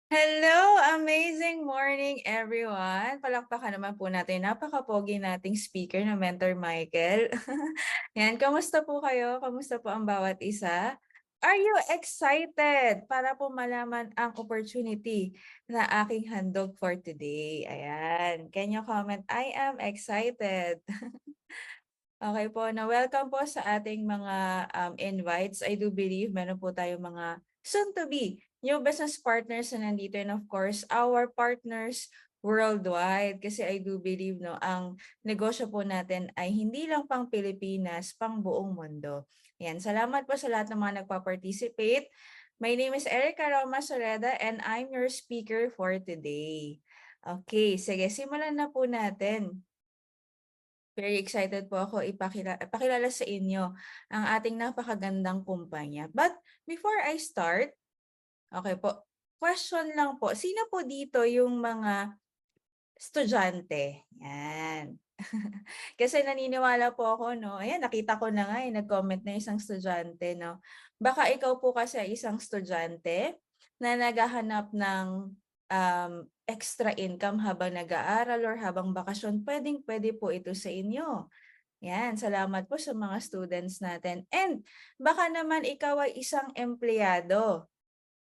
Hello! Amazing morning, everyone! Palakpakan naman po natin napaka-pogi nating speaker na Mentor Michael. Yan, kamusta po kayo? Kamusta po ang bawat isa? Are you excited para po malaman ang opportunity na aking handog for today? Ayan, can you comment, I am excited. Okay po, na welcome po sa ating mga invites. I do believe meron po tayong mga soon to be new business partners na nandito, and of course, our partners worldwide. Kasi I do believe no, ang negosyo po natin ay hindi lang pang Pilipinas, pang buong mundo. Yan, salamat po sa lahat ng mga nagpa-participate. My name is Erica Roma Soreda and I'm your speaker for today. Okay, sige, simulan na po natin. Very excited po ako ipakilala sa inyo ang ating napakagandang kumpanya. But before I start, okay po, question lang po. Sino po dito yung mga estudyante? Yan. Kasi naniniwala po ako, no? Ayan, nakita ko na nga, nag-comment na isang estudyante, no? Baka ikaw po kasi ay isang estudyante na naghahanap ng extra income habang nag-aaral or habang bakasyon. Pwedeng-pwede po ito sa inyo. Yan, salamat po sa mga students natin. And baka naman ikaw ay isang empleyado.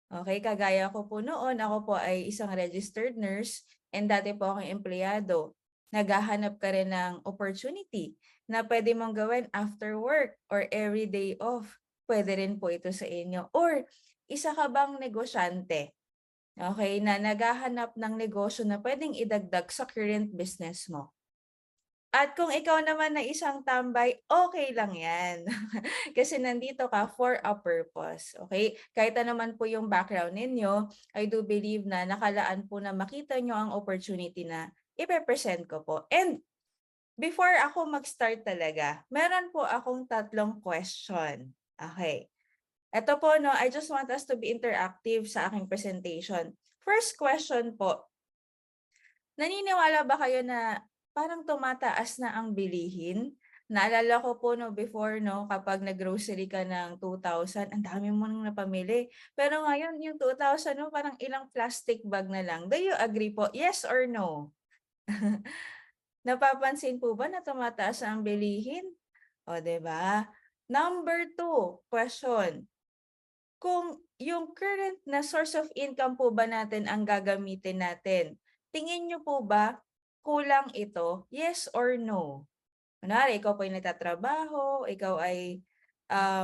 Okay, kagaya ko po noon, ako po ay isang registered nurse and dati po akong empleyado. Naghahanap ka rin ng opportunity na pwede mong gawin after work or every day off. Pwede rin po ito sa inyo. Or isa ka bang negosyante? Okay, na naghahanap ng negosyo na pwedeng idagdag sa current business mo. At kung ikaw naman na isang tambay, okay lang yan. Kasi nandito ka for a purpose, okay? Kahit na naman po yung background ninyo, I do believe na nakalaan po na makita nyo ang opportunity na ipe-present ko po. And before ako mag-start talaga, meron po akong tatlong question. Okay. Ito po, no, I just want us to be interactive sa aking presentation. First question po, naniniwala ba kayo na parang tumataas na ang bilihin? Naalala ko po no before no kapag nag-grocery ka ng 2,000, ang dami mo nang napamili. Pero ngayon yung 2,000 no parang ilang plastic bag na lang. Do you agree po? Yes or no? Napapansin po ba na tumataas ang bilihin? O 'di ba? Number two question. Kung yung current na source of income po ba natin ang gagamitin natin, tingin niyo po ba kulang ito? Yes or no? Kunwari ikaw po ay nagtatrabaho, ikaw ay,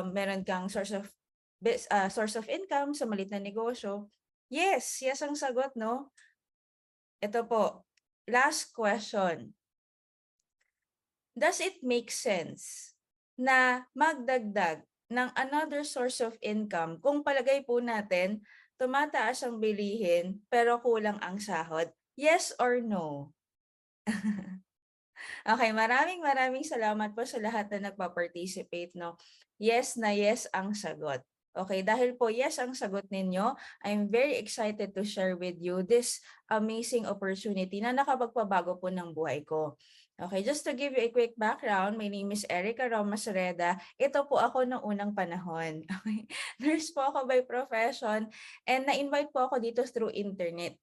meron kang source of income sa maliit na negosyo. Yes, yes ang sagot 'no? Ito po, last question. Does it make sense na magdagdag ng another source of income kung palagay po natin tumataas ang bilihin pero kulang ang sahod? Yes or no? Okay, maraming salamat po sa lahat na nagpa-participate 'no. Yes na yes ang sagot. Okay, dahil po yes ang sagot ninyo, I'm very excited to share with you this amazing opportunity na nakapagpabago po ng buhay ko. Okay, just to give you a quick background, my name is Erica Roma Soreda. Ito po ako noong unang panahon. Okay, nurse po ako by profession and na-invite po ako dito through internet.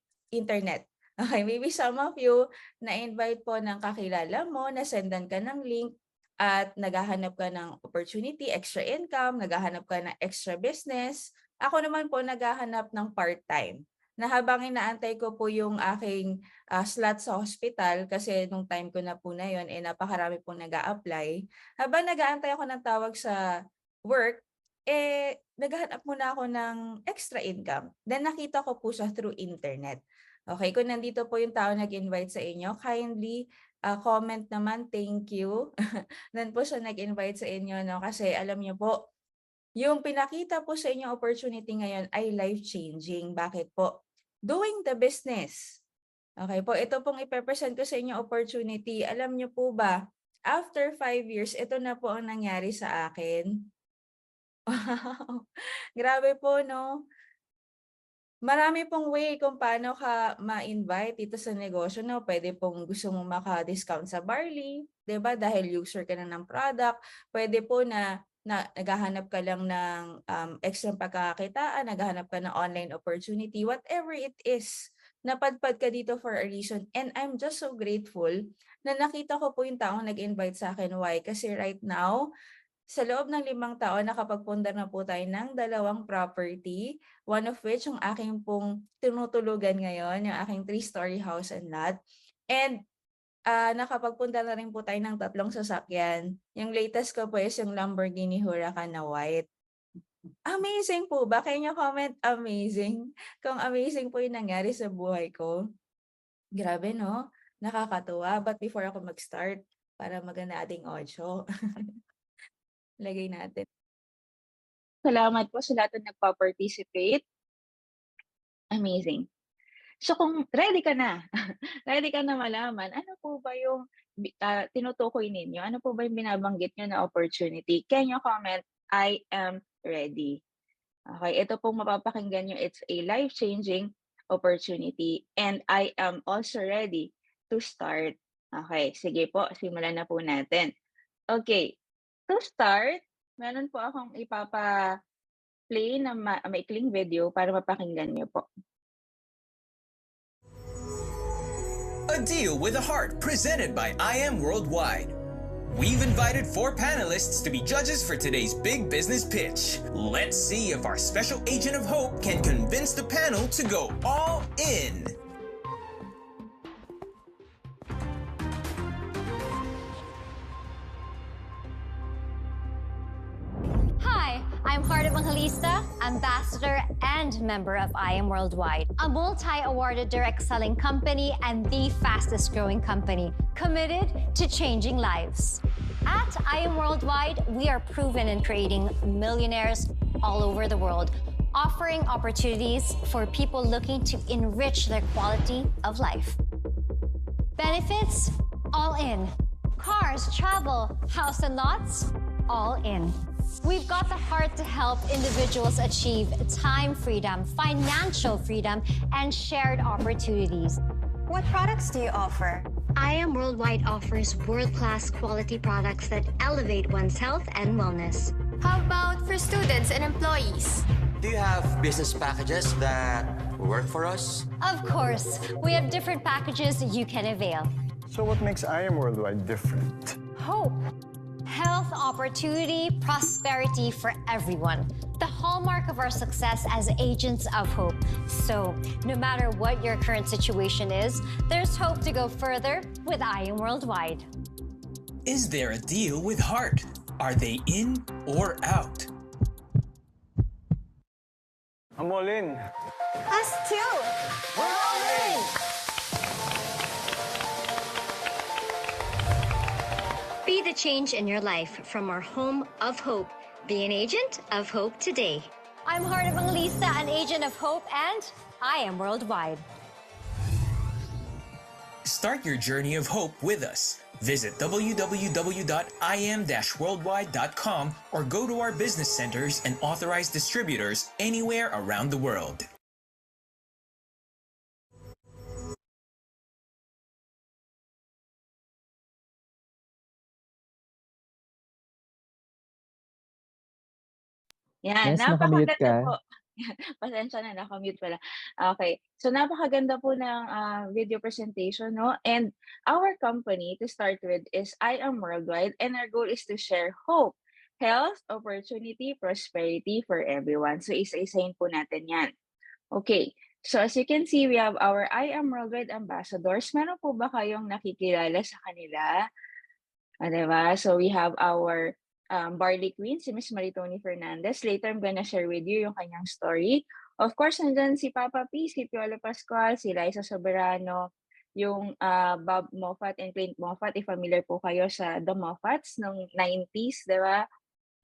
Okay, maybe some of you na-invite po ng kakilala mo, na-sendan ka ng link at naghahanap ka ng opportunity, extra income, naghahanap ka ng extra business. Ako naman po naghahanap ng part-time. Na habang inaantay ko po yung aking slot sa hospital kasi nung time ko na po na yun, napakarami pong nag-a-apply. Habang nag-aantay ako ng tawag sa work, naghahanap muna ako ng extra income. Then nakita ko po siya through internet. Okay, kung nandito po yung tao nag-invite sa inyo, kindly comment naman, thank you. Then po siya nag-invite sa inyo, no? Kasi alam niyo po, yung pinakita po sa inyo opportunity ngayon ay life-changing. Bakit po? Doing the business. Okay po, ito pong ipepresent ko sa inyo opportunity. Alam niyo po ba, after 5 years, ito na po ang nangyari sa akin. Wow! Grabe po, no? Marami pong way kung paano ka ma-invite dito sa negosyo 'no, puwede pong gusto mong maka-discount sa barley, 'di ba, dahil user ka na ng product. Puwede po na na naghahanap ka lang ng extra pagkakakitaan, naghahanap ka ng online opportunity, whatever it is, napadpad ka dito for a reason. And I'm just so grateful na nakita ko po yung taong nag-invite sa akin. Why? Kasi right now, sa loob ng 5 taon, nakapagpundar na po tayo ng 2 property, one of which yung aking pong tinutulugan ngayon, yung aking 3-story house and lot. And nakapagpunta na rin po tayo ng 3 sasakyan. Yung latest ko po is yung Lamborghini Huracan na white. Amazing po ba? Kaya niyo comment, amazing. Kung amazing po yung nangyari sa buhay ko. Grabe, no? Nakakatuwa. But before ako mag-start, para maganda ating audio, lagay natin. Salamat po sa lahat na nagpa-participate. Amazing. So kung ready ka na, ready ka na malaman, ano po ba yung tinutukoy ninyo? Ano po ba yung binabanggit nyo na opportunity? Can you comment, I am ready? Okay, ito pong mapapakinggan nyo, it's a life-changing opportunity and I am also ready to start. Okay, sige po, simulan na po natin. Okay, to start, meron po akong play na maikling video para mapakinggan niyo po. A Deal with a Heart presented by IM Worldwide. We've invited 4 panelists to be judges for today's big business pitch. Let's see if our special agent of hope can convince the panel to go all in. Hi, I'm Heart Evangelista, ambassador and member of IM Worldwide, a multi-awarded direct selling company and the fastest growing company committed to changing lives. At IM Worldwide, we are proven in creating millionaires all over the world, offering opportunities for people looking to enrich their quality of life. Benefits, all in. Cars, travel, house and lots, all in. We've got the heart to help individuals achieve time freedom, financial freedom, and shared opportunities. What products do you offer? IM Worldwide offers world-class quality products that elevate one's health and wellness. How about for students and employees? Do you have business packages that work for us? Of course, we have different packages you can avail. So what makes IM Worldwide different? Hope. Health, opportunity, prosperity for everyone. The hallmark of our success as agents of hope. So, no matter what your current situation is, there's hope to go further with IM Worldwide. Is there a deal with heart? Are they in or out? I'm all in. Us too! We're all in! Be the change in your life from our home of hope. Be an agent of hope today. I'm Heart Evangelista, an agent of hope, and IM Worldwide. Start your journey of hope with us. Visit www.im-worldwide.com or go to our business centers and authorized distributors anywhere around the world. Yan, Yes, nakamute napakaganda ka. po. Pasensya na, nakamute pala. Okay, so napakaganda po ng video presentation, no? And our company, to start with, is IM Worldwide, and our goal is to share hope, health, opportunity, prosperity for everyone. So isa-isahin po natin yan. Okay, so as you can see, we have our IM Worldwide ambassadors. Meron po ba kayong nakikilala sa kanila? Diba? So we have our Barley Queen, si Miss Maritoni Fernandez. Later, I'm gonna share with you yung kanyang story. Of course, nandyan si Papa P, si Piolo Pascual, si Liza Soberano, yung Bob Moffat and Clint Moffat. If familiar po kayo sa The Moffats ng 90s, di ba?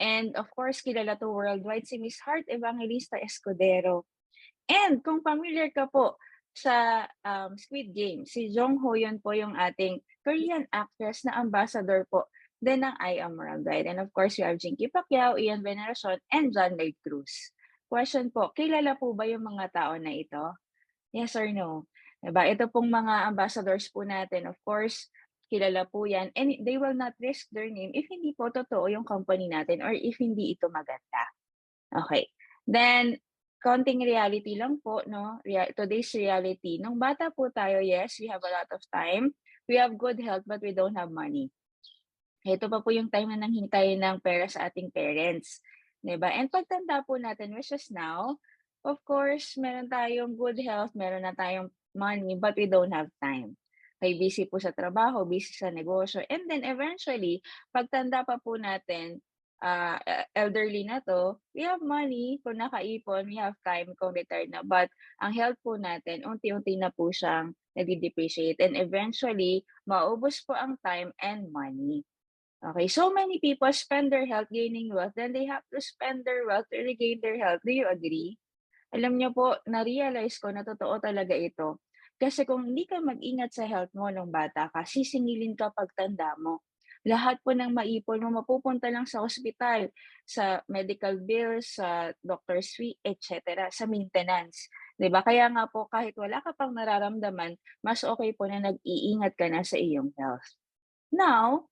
And of course, kilala to worldwide si Miss Heart Evangelista Escudero. And kung familiar ka po sa Squid Game, si Jong Ho yun po yung ating Korean actress na ambassador po din ng IM Worldwide. And of course, you have Jinky Pacquiao, Ian Veneracion, and John Lloyd Cruz. Question po, kilala po ba yung mga tao na ito? Yes or no? Diba? Ito pong mga ambassadors po natin, of course, kilala po yan, and they will not risk their name if hindi po totoo yung company natin or if hindi ito maganda. Okay. Then, konting reality lang po, no? Today's reality. Nung bata po tayo, yes, we have a lot of time. We have good health, but we don't have money. Ito pa po yung time na nanghingi tayo ng pera sa ating parents. Diba? And pagtanda po natin, which is now, of course, meron tayong good health, meron na tayong money, but we don't have time. Kay busy po sa trabaho, busy sa negosyo. And then eventually, pagtanda pa po natin, elderly na to, we have money kung nakaipon, we have time kung retired na. But ang health po natin, unti-unti na po siyang nadi-depreciate. And eventually, maubos po ang time and money. Okay, so many people spend their health gaining wealth, then they have to spend their wealth to regain their health. Do you agree? Alam niyo po, na-realize ko na totoo talaga ito. Kasi kung hindi ka mag-ingat sa health mo nung bata ka, sisingilin ka pagtanda mo. Lahat po ng maipon mo mapupunta lang sa ospital, sa medical bills, sa doctor's fee, etc., sa maintenance. 'Di ba? Kaya nga po kahit wala ka pang nararamdaman, mas okay po na nag-iingat ka na sa iyong health. Now,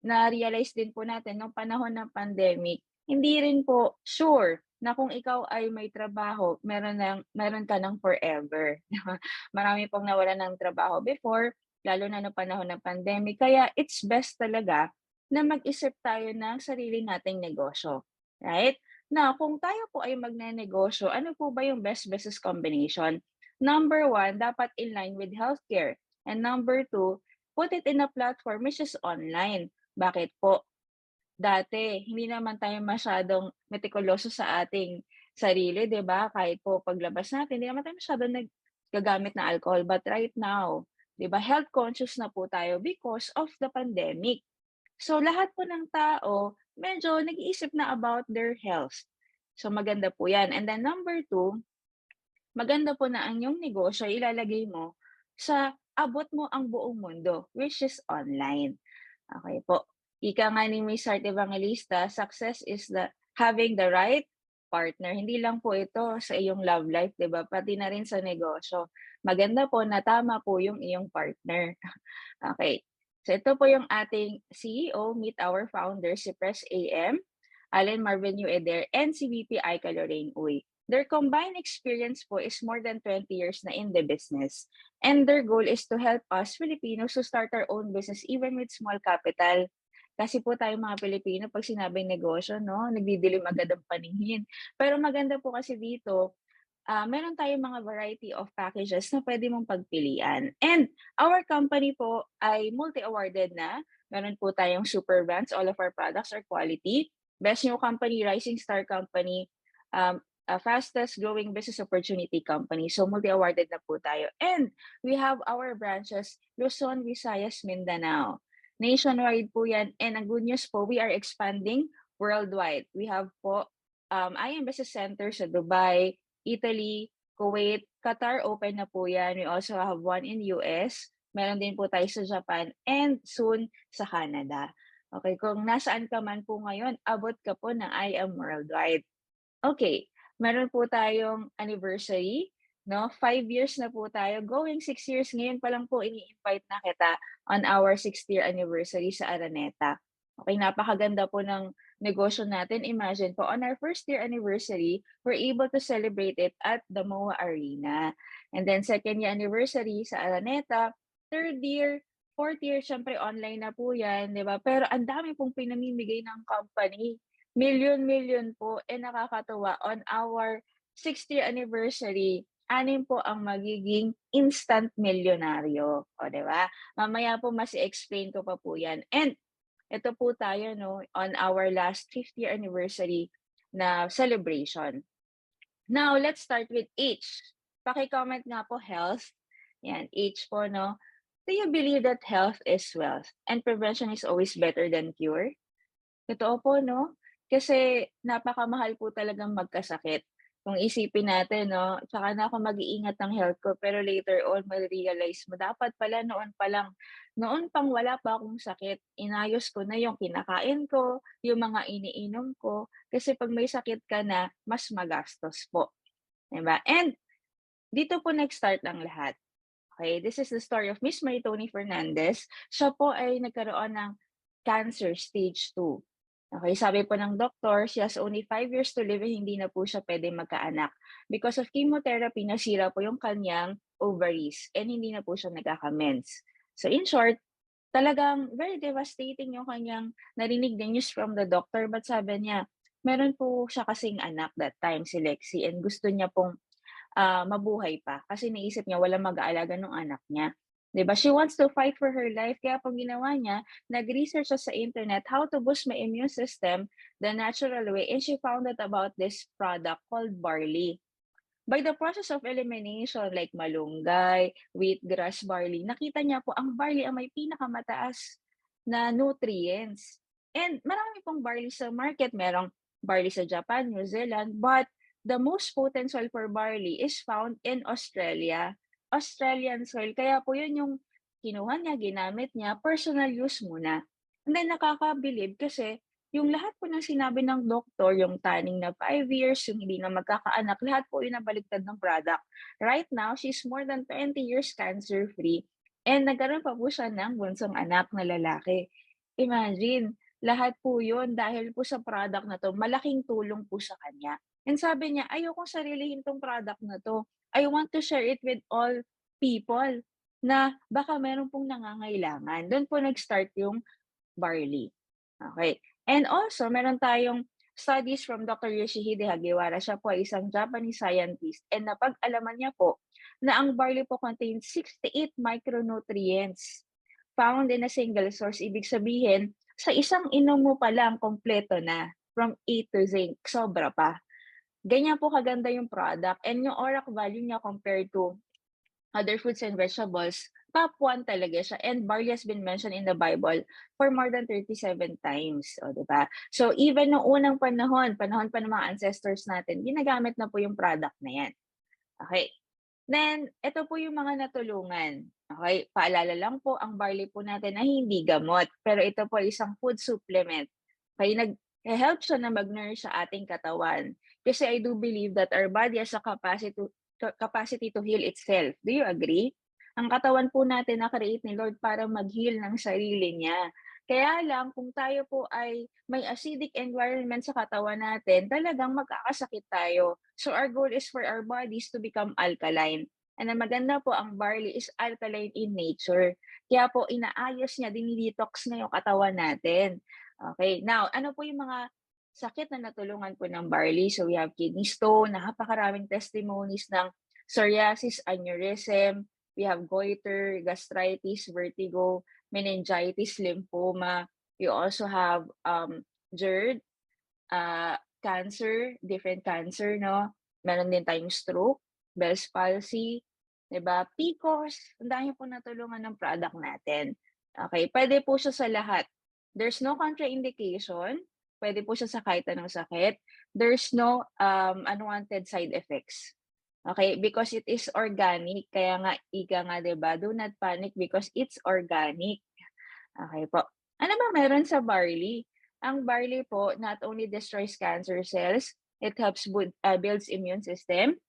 na-realize din po natin nung panahon ng pandemic, hindi rin po sure na kung ikaw ay may trabaho, meron ka ng forever. Marami pong nawalan ng trabaho before, lalo na nung panahon ng pandemic. Kaya it's best talaga na mag-isip tayo ng sarili nating negosyo. Right? Now, kung tayo po ay magnenegosyo, ano po ba yung best business combination? Number 1, dapat in line with healthcare. And number 2, put it in a platform which is online. Bakit po? Dati, hindi naman tayo masyadong metikuloso sa ating sarili, 'di ba? Kahit po paglabas natin, hindi naman tayo masyadong naggagamit ng alcohol. But right now, 'di ba, health conscious na po tayo because of the pandemic. So lahat po ng tao, medyo nag-iisip na about their health. So maganda po 'yan. And then number 2, maganda po na ang iyong negosyo ilalagay mo sa abot mo ang buong mundo, which is online. Okay po. Ika nga ni Miss Heart Evangelista, success is having the right partner. Hindi lang po ito sa iyong love life, 'di ba? Pati na rin sa negosyo. Maganda po na tama po yung iyong partner. Okay. So ito po yung ating CEO, meet our founder, si Press AM, Allen Marvin Eder, and si VP Aika Lorraine Uy. Their combined experience po is more than 20 years na in the business. And their goal is to help us Filipinos to start our own business even with small capital. Kasi po tayo mga Pilipino, pag sinabing negosyo, no, nagdidilim agad ang paningin. Pero maganda po kasi dito, meron tayong mga variety of packages na pwede mong pagpilian. And our company po ay multi-awarded na. Meron po tayong super brands. All of our products are quality. Best New Company, Rising Star Company, fastest growing business opportunity company. So multi-awarded na po tayo. And we have our branches, Luzon, Visayas, Mindanao. Nationwide po yan. And ang good news po, we are expanding worldwide. We have po IM Business Center sa Dubai, Italy, Kuwait, Qatar, open na po yan. We also have one in US. Meron din po tayo sa Japan and soon sa Canada. Okay, kung nasaan ka man po ngayon, abot ka po ng IM Worldwide. Okay, meron po tayong anniversary, no? 5 years na po tayo. Going 6 years, ngayon pa lang po ini-invite na kita on our 6th year anniversary sa Araneta. Okay, napakaganda po ng negosyo natin. Imagine po, on our 1st year anniversary, we're able to celebrate it at the MOA Arena. And then 2nd year anniversary sa Araneta, 3rd year, 4th year, syempre online na po yan, di ba? Pero ang dami pong pinamimigay ng company. Million po, nakakatuwa. On our 6th year anniversary, 6 po ang magiging instant milyonaryo. O, di ba? Mamaya po mas i-explain ko pa po yan. And ito po tayo, no, on our last 5th year anniversary na celebration. Now, let's start with H. Paki-comment nga po, health. Yan, H po, no? Do you believe that health is wealth and prevention is always better than cure? Totoo po, no? Kasi napakamahal po talagang magkasakit. Kung isipin natin, no, tsaka na ako mag-iingat ng health ko, pero later on, ma-realize mo, dapat pala noon pang wala pa akong sakit, inayos ko na yung kinakain ko, yung mga iniinom ko, kasi pag may sakit ka na, mas magastos po. Diba? And dito po nag-start ang lahat. Okay, this is the story of Miss Maritoni Fernandez. Siya po ay nagkaroon ng cancer stage 2. Okay, sabi po ng doktor, she has only 5 years to live and hindi na po siya pwede magkaanak. Because of chemotherapy, nasira po yung kanyang ovaries and hindi na po siya nagkaka-mens. So in short, talagang very devastating yung kanyang narinig na news from the doctor. But sabi niya, meron po siya kasing anak that time, si Lexi, and gusto niya pong mabuhay pa kasi naisip niya walang mag-aalaga ng anak niya. 'Di ba? She wants to fight for her life kaya pag ginawa niya, nag-research siya sa internet how to boost my immune system the natural way and she found out about this product called barley. By the process of elimination like malunggay, wheatgrass, barley, nakita niya po ang barley ang may pinakamataas na nutrients. And marami pong barley sa market. Merong barley sa Japan, New Zealand, but the most potent soil for barley is found in Australia. Australian soil. Kaya po yun yung kinuha niya, ginamit niya, personal use muna. And then nakakabilib kasi yung lahat po ng sinabi ng doktor, yung tanning na 5 years, yung hindi na magkakaanak, lahat po yun nabaliktad ng product. Right now, she's more than 20 years cancer-free and nagkaroon pa po siya ng bunsong anak na lalaki. Imagine, lahat po yun dahil po sa product na to, malaking tulong po sa kanya. And sabi niya, ayokong sarilihin tong product na to. I want to share it with all people na baka meron pong nangangailangan. Doon po nag-start yung barley. Okay. And also, meron tayong studies from Dr. Yoshihide Hagiwara. Siya po ay isang Japanese scientist and napag-alaman niya po na ang barley po contains 68 micronutrients found in a single source. Ibig sabihin, sa isang inom mo pa lang, kompleto na. From A to Z, sobra pa. Ganyan po kaganda yung product and yung ORAC value niya compared to other fruits and vegetables, top 1 talaga siya. And barley has been mentioned in the Bible for more than 37 times. O, diba? So, even noong unang panahon pa ng mga ancestors natin, ginagamit na po yung product na yan. Okay. Then, ito po yung mga natulungan. Okay. Paalala lang po, ang barley po natin ay hindi gamot. Pero ito po ay isang food supplement. Okay. Nag-help siya na mag-nourish sa ating katawan. Kasi I do believe that our body has a capacity to heal itself. Do you agree? Ang katawan po natin na-create ni Lord para mag-heal ng sarili niya. Kaya lang, kung tayo po ay may acidic environment sa katawan natin, talagang magkakasakit tayo. So our goal is for our bodies to become alkaline. And ang maganda po, ang barley is alkaline in nature. Kaya po, inaayos niya, dinidetox na yung katawan natin. Okay, now, ano po yung mga sakit na natulungan po ng barley? So we have kidney stone, napakaraming testimonies ng psoriasis, aneurysm, we have goiter, gastritis, vertigo, meningitis, lymphoma. We also have GERD, cancer, different cancer, no? Meron din tayong stroke, Bell's palsy, diba? PCOS, ang dami po natulungan ng product natin. Okay, pwede po siya sa lahat. There's no contraindication. Pwede po siya sa kahit anong sakit. There's no unwanted side effects. Okay, because it is organic. Kaya nga, ika nga, diba? Do not panic because it's organic. Okay po. Ano ba meron sa barley? Ang barley po not only destroys cancer cells, it helps builds immune system.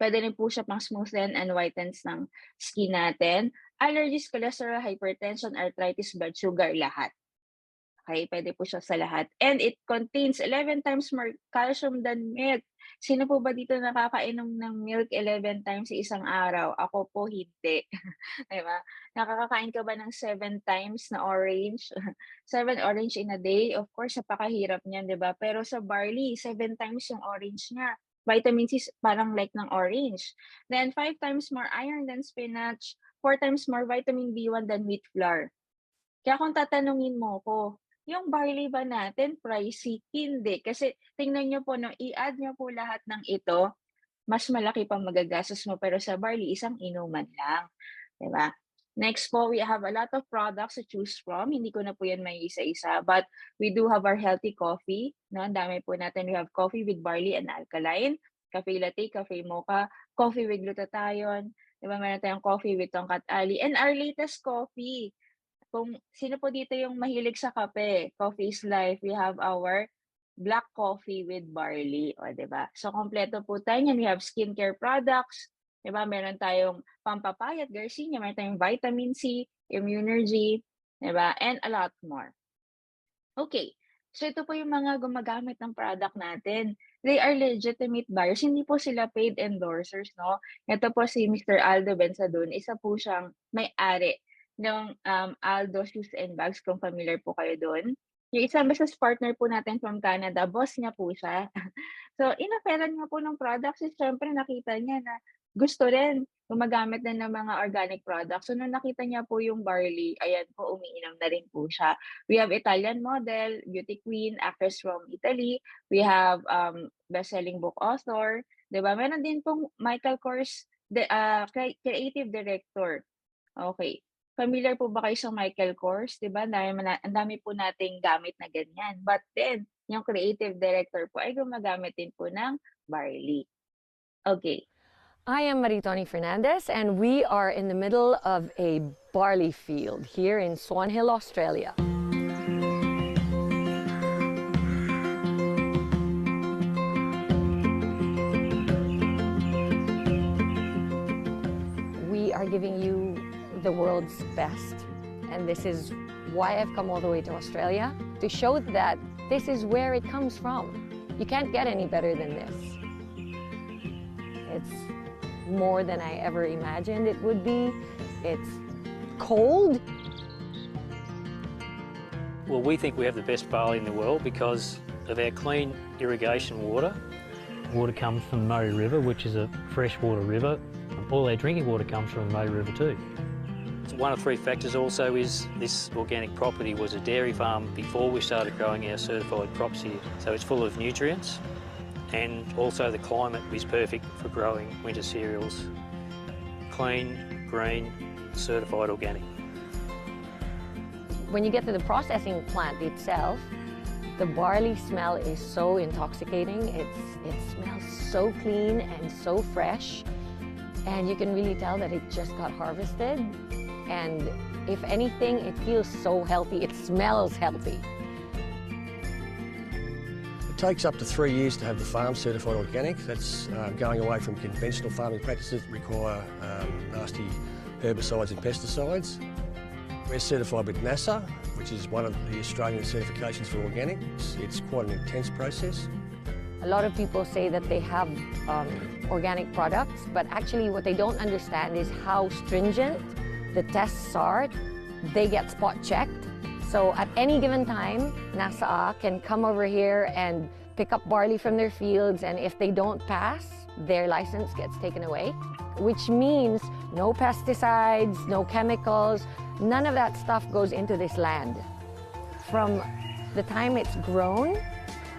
Pwede rin po siya pang smoothen and whitens ng skin natin. Allergies, cholesterol, hypertension, arthritis, blood sugar, lahat. Okay, pwede po siya sa lahat. And it contains 11 times more calcium than milk. Sino po ba dito nakakainom ng milk 11 times sa isang araw? Ako po hindi. Diba? Nakakakain ka ba ng 7 times na orange? 7 orange in a day? Of course, napakahirap niyan, diba? Pero sa barley, 7 times yung orange niya. Vitamin C parang like ng orange. Then 5 times more iron than spinach. 4 times more vitamin B1 than wheat flour. Kaya kung tatanungin mo ko, yung barley ba natin pricey? Hindi. Kasi tingnan nyo po, no, i-add nyo po lahat ng ito, mas malaki pang magagastos mo. Pero sa barley, isang inuman lang. Diba? Next po, we have a lot of products to choose from. Hindi ko na po yan may isa-isa. But we do have our healthy coffee. No? Ang dami po natin. We have coffee with barley and alkaline, cafe latte, cafe mocha, coffee with glutathione. Diba? Meron tayong coffee with tongkat ali. And our latest coffee, kung sino po dito yung mahilig sa kape, coffee is life, we have our black coffee with barley. O, diba? So, kompleto po tayo yan. We have skincare products, 'Di ba? Meron tayong pampapayat, Garcinia, meron tayong vitamin C, Immunergy, 'di ba? And a lot more. Okay. So ito po yung mga gumagamit ng product natin. They are legitimate buyers. Hindi po sila paid endorsers, no? Ito po si Mr. Aldo Benzadun, isa po siyang may-ari ng Aldo Shoes and Bags, kung familiar po kayo doon. Yung isang business partner po natin from Canada, boss niya po siya. So, inoferan nga po ng products, siyempre nakita niya na gusto rin gumagamit din ng mga organic products. So, nung nakita niya po yung barley, ayan po, umiinom na rin po siya. We have Italian model, beauty queen, actress from Italy. We have best-selling book author. 'Di ba? Meron din pong Michael Kors, creative director. Okay. Familiar po ba kayo sa Michael Kors? 'Di ba? Ang dami po nating gamit na ganyan. But then, yung creative director po ay gumagamit din po ng barley. Okay. I am Maritoni Fernandez, and we are in the middle of a barley field here in Swan Hill, Australia. We are giving you the world's best, and this is why I've come all the way to Australia, to show that this is where it comes from. You can't get any better than this. It's more than I ever imagined it would be. It's cold. Well, we think we have the best barley in the world because of our clean irrigation water. Water comes from the Murray River, which is a freshwater river. All our drinking water comes from the Murray River too. One of three factors also is this organic property was a dairy farm before we started growing our certified crops here. So it's full of nutrients, and also the climate is perfect for growing winter cereals. Clean, green, certified organic. When you get to the processing plant itself, the barley smell is so intoxicating. It smells so clean and so fresh, and you can really tell that it just got harvested. And if anything, it feels so healthy. It smells healthy. It takes up to 3 years to have the farm certified organic. That's going away from conventional farming practices that require nasty herbicides and pesticides. We're certified with NASA, which is one of the Australian certifications for organic. It's quite an intense process. A lot of people say that they have organic products, but actually what they don't understand is how stringent the tests are. They get spot checked. So at any given time, NASA can come over here and pick up barley from their fields, and if they don't pass, their license gets taken away, which means no pesticides, no chemicals, none of that stuff goes into this land. From the time it's grown,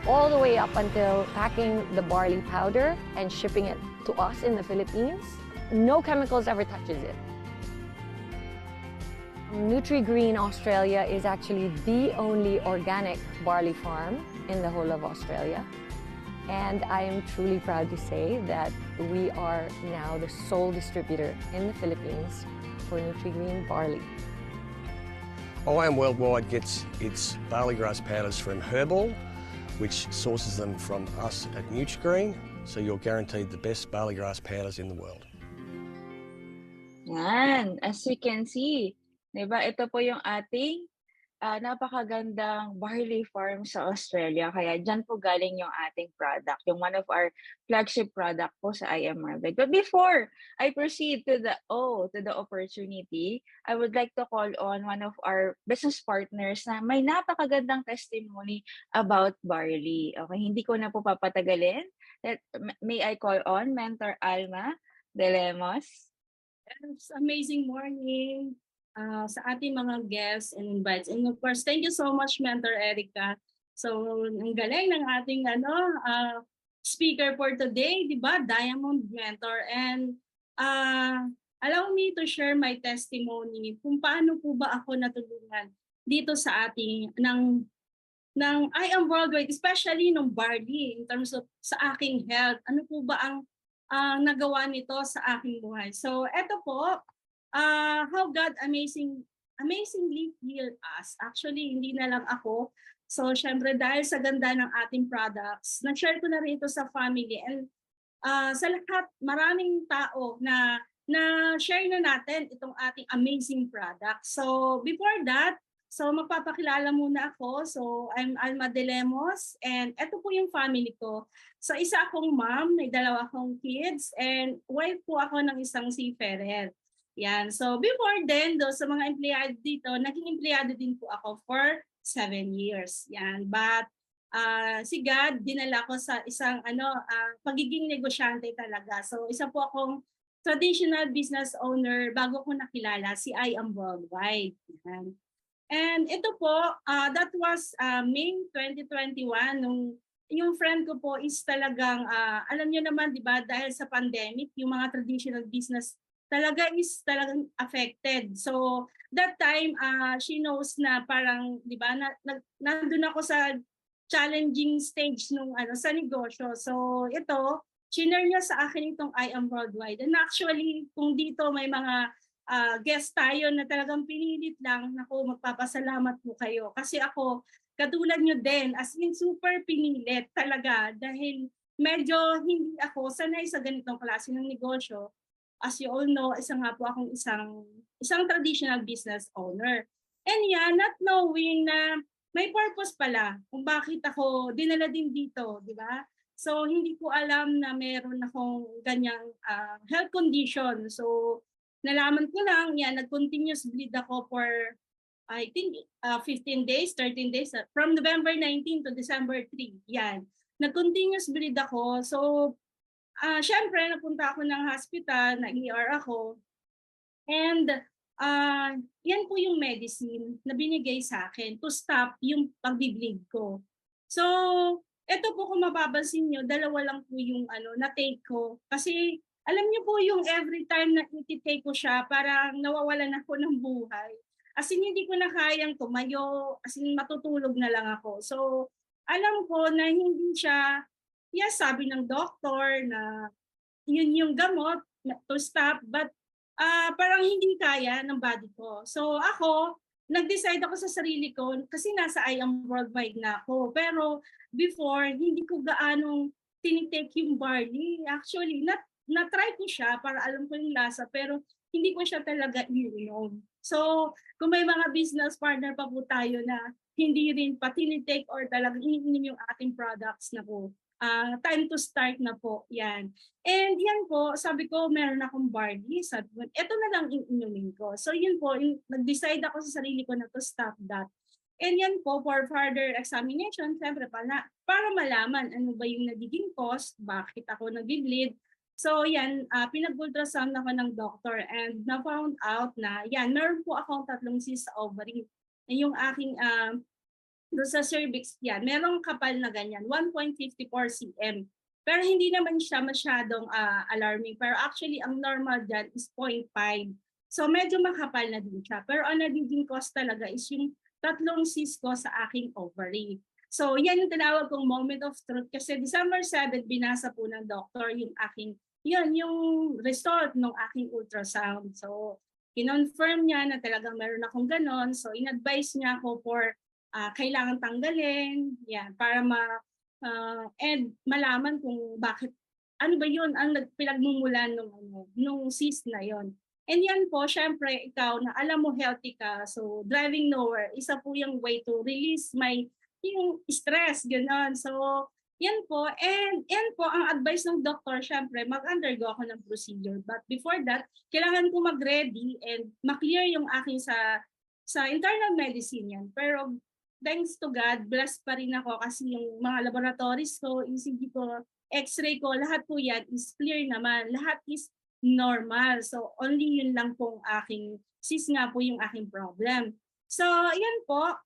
all the way up until packing the barley powder and shipping it to us in the Philippines, no chemicals ever touches it. Nutri-Green Australia is actually the only organic barley farm in the whole of Australia. And I am truly proud to say that we are now the sole distributor in the Philippines for Nutri-Green barley. IAM Worldwide gets its barley grass powders from Herbal, which sources them from us at Nutri-Green, so you're guaranteed the best barley grass powders in the world. Yan, as you can see, 'di ba? Ito po yung ating napakagandang barley farm sa Australia. Kaya dyan po galing yung ating product, yung one of our flagship product po sa IM Worldwide. But before I proceed to the opportunity, I would like to call on one of our business partners na may napakagandang testimony about barley. Okay, hindi ko na po papatagalin. May I call on Mentor Alma De Lemos? It's amazing morning sa ating mga guests and invites. And of course, thank you so much, Mentor Erica. So, ang galing ng ating speaker for today, di ba? Diamond Mentor. And allow me to share my testimony kung paano po ba ako natulungan dito sa ating ng IAM Worldwide, especially ng barley in terms of sa aking health. Ano po ba ang nagawa nito sa aking buhay? So, eto po, how God amazingly healed us. Actually, hindi na lang ako. So, syempre, dahil sa ganda ng ating products, na-share ko na rin ito sa family. And sa lahat, maraming tao na share na natin itong ating amazing product. So before that, so magpapakilala muna ako. So I'm Alma De Lemos and ito po yung family ko. So isa akong mom, may 2 akong kids and wife po ako ng isang seafarer. Yan. So before then, sa mga empleyado dito, naging empleyado din po ako for 7 years. Yan. But si God, dinala ko sa isang pagiging negosyante talaga. So isa po akong traditional business owner bago ko nakilala si I Am Worldwide. Yan. And ito po, that was May 2021 nung yung friend ko po is talagang, alam niyo naman, di ba, dahil sa pandemic, yung mga traditional business talagang affected. So that time, she knows na parang, di ba, nandun ako sa challenging stage nung sa negosyo. So ito, shinare niya sa akin itong I Am Worldwide. And actually, kung dito may mga guest tayo na talagang pinilit lang, naku, magpapasalamat po kayo. Kasi ako, katulad nyo din, as in super pinilit talaga dahil medyo hindi ako sanay sa ganitong klase ng negosyo. As you all know, isa nga po akong isang traditional business owner. And yeah, not knowing na may purpose pala kung bakit ako dinala din dito, di ba? So hindi ko alam na meron akong ganyang health condition. So nalaman ko lang, yan, nag-continuous bleed ako for I think 15 days, 13 days, from November 19 to December 3. Yan. Nag-continuous bleed ako. So, syempre, napunta ako ng hospital, na-ER ako. And yan po yung medicine na binigay sa akin to stop yung pag-bleed ko. So, ito po kung mapapansin nyo, 2 lang po yung na-take ko. Kasi, alam niyo po yung every time na iti-take ko siya, parang nawawalan ako ng buhay. As in, hindi ko na kayang tumayo, as in, matutulog na lang ako. So, alam ko na hindi siya, yes, sabi ng doktor na yun yung gamot to stop, but parang hindi kaya ng body ko. So, ako, nag-decide ako sa sarili ko, kasi nasa I Am Worldwide na ako. Pero, before, hindi ko gaanong tinitake yung barley. Actually, na-try ko siya para alam ko yung lasa, pero hindi ko siya talaga ininom. So, kung may mga business partner pa po tayo na hindi rin pa tinitake or talagang iniinom yung ating products na po, time to start na po, yan. And yan po, sabi ko, meron akong barley. Sabi ko, eto na lang inumin ko. So yun po, nag-decide ako sa sarili ko na to stop that. And yan po, for further examination, siyempre para malaman ano ba yung nagiging cause, bakit ako nag-bleed. So yan, pinag-ultrasound ako ng doctor and na-found out na yan, meron po akong 3 cysts sa ovary. Yung aking, doon sa cervix yan, merong kapal na ganyan, 1.54 cm. Pero hindi naman siya masyadong alarming. Pero actually, ang normal dyan is 0.5. So medyo makapal na din siya. Pero ang nagiging cause talaga is yung 3 cysts ko sa aking ovary. So yan yung tinawag kong moment of truth kasi December 7, binasa po ng doctor yung aking yung result ng aking ultrasound. So, kinonfirm niya na talagang meron akong ganon. So, in-advise niya ako for kailangan tanggalin, yan, para and malaman kung bakit, ano ba yun ang pinagmumulan nung cyst na yon. And yan po, syempre, ikaw na alam mo healthy ka, so driving nowhere, isa po yung way to release yung stress, gano'n. So, yan po. And yan po, ang advice ng doctor, syempre, mag-undergo ako ng procedure. But before that, kailangan ko mag-ready and ma-clear yung aking sa internal medicine yan. Pero thanks to God, blessed pa rin ako kasi yung mga laboratories ko, ECG ko, X-ray ko, lahat po yan is clear naman. Lahat is normal. So, only yun lang pong aking, sis nga po yung aking problem. So, yan po.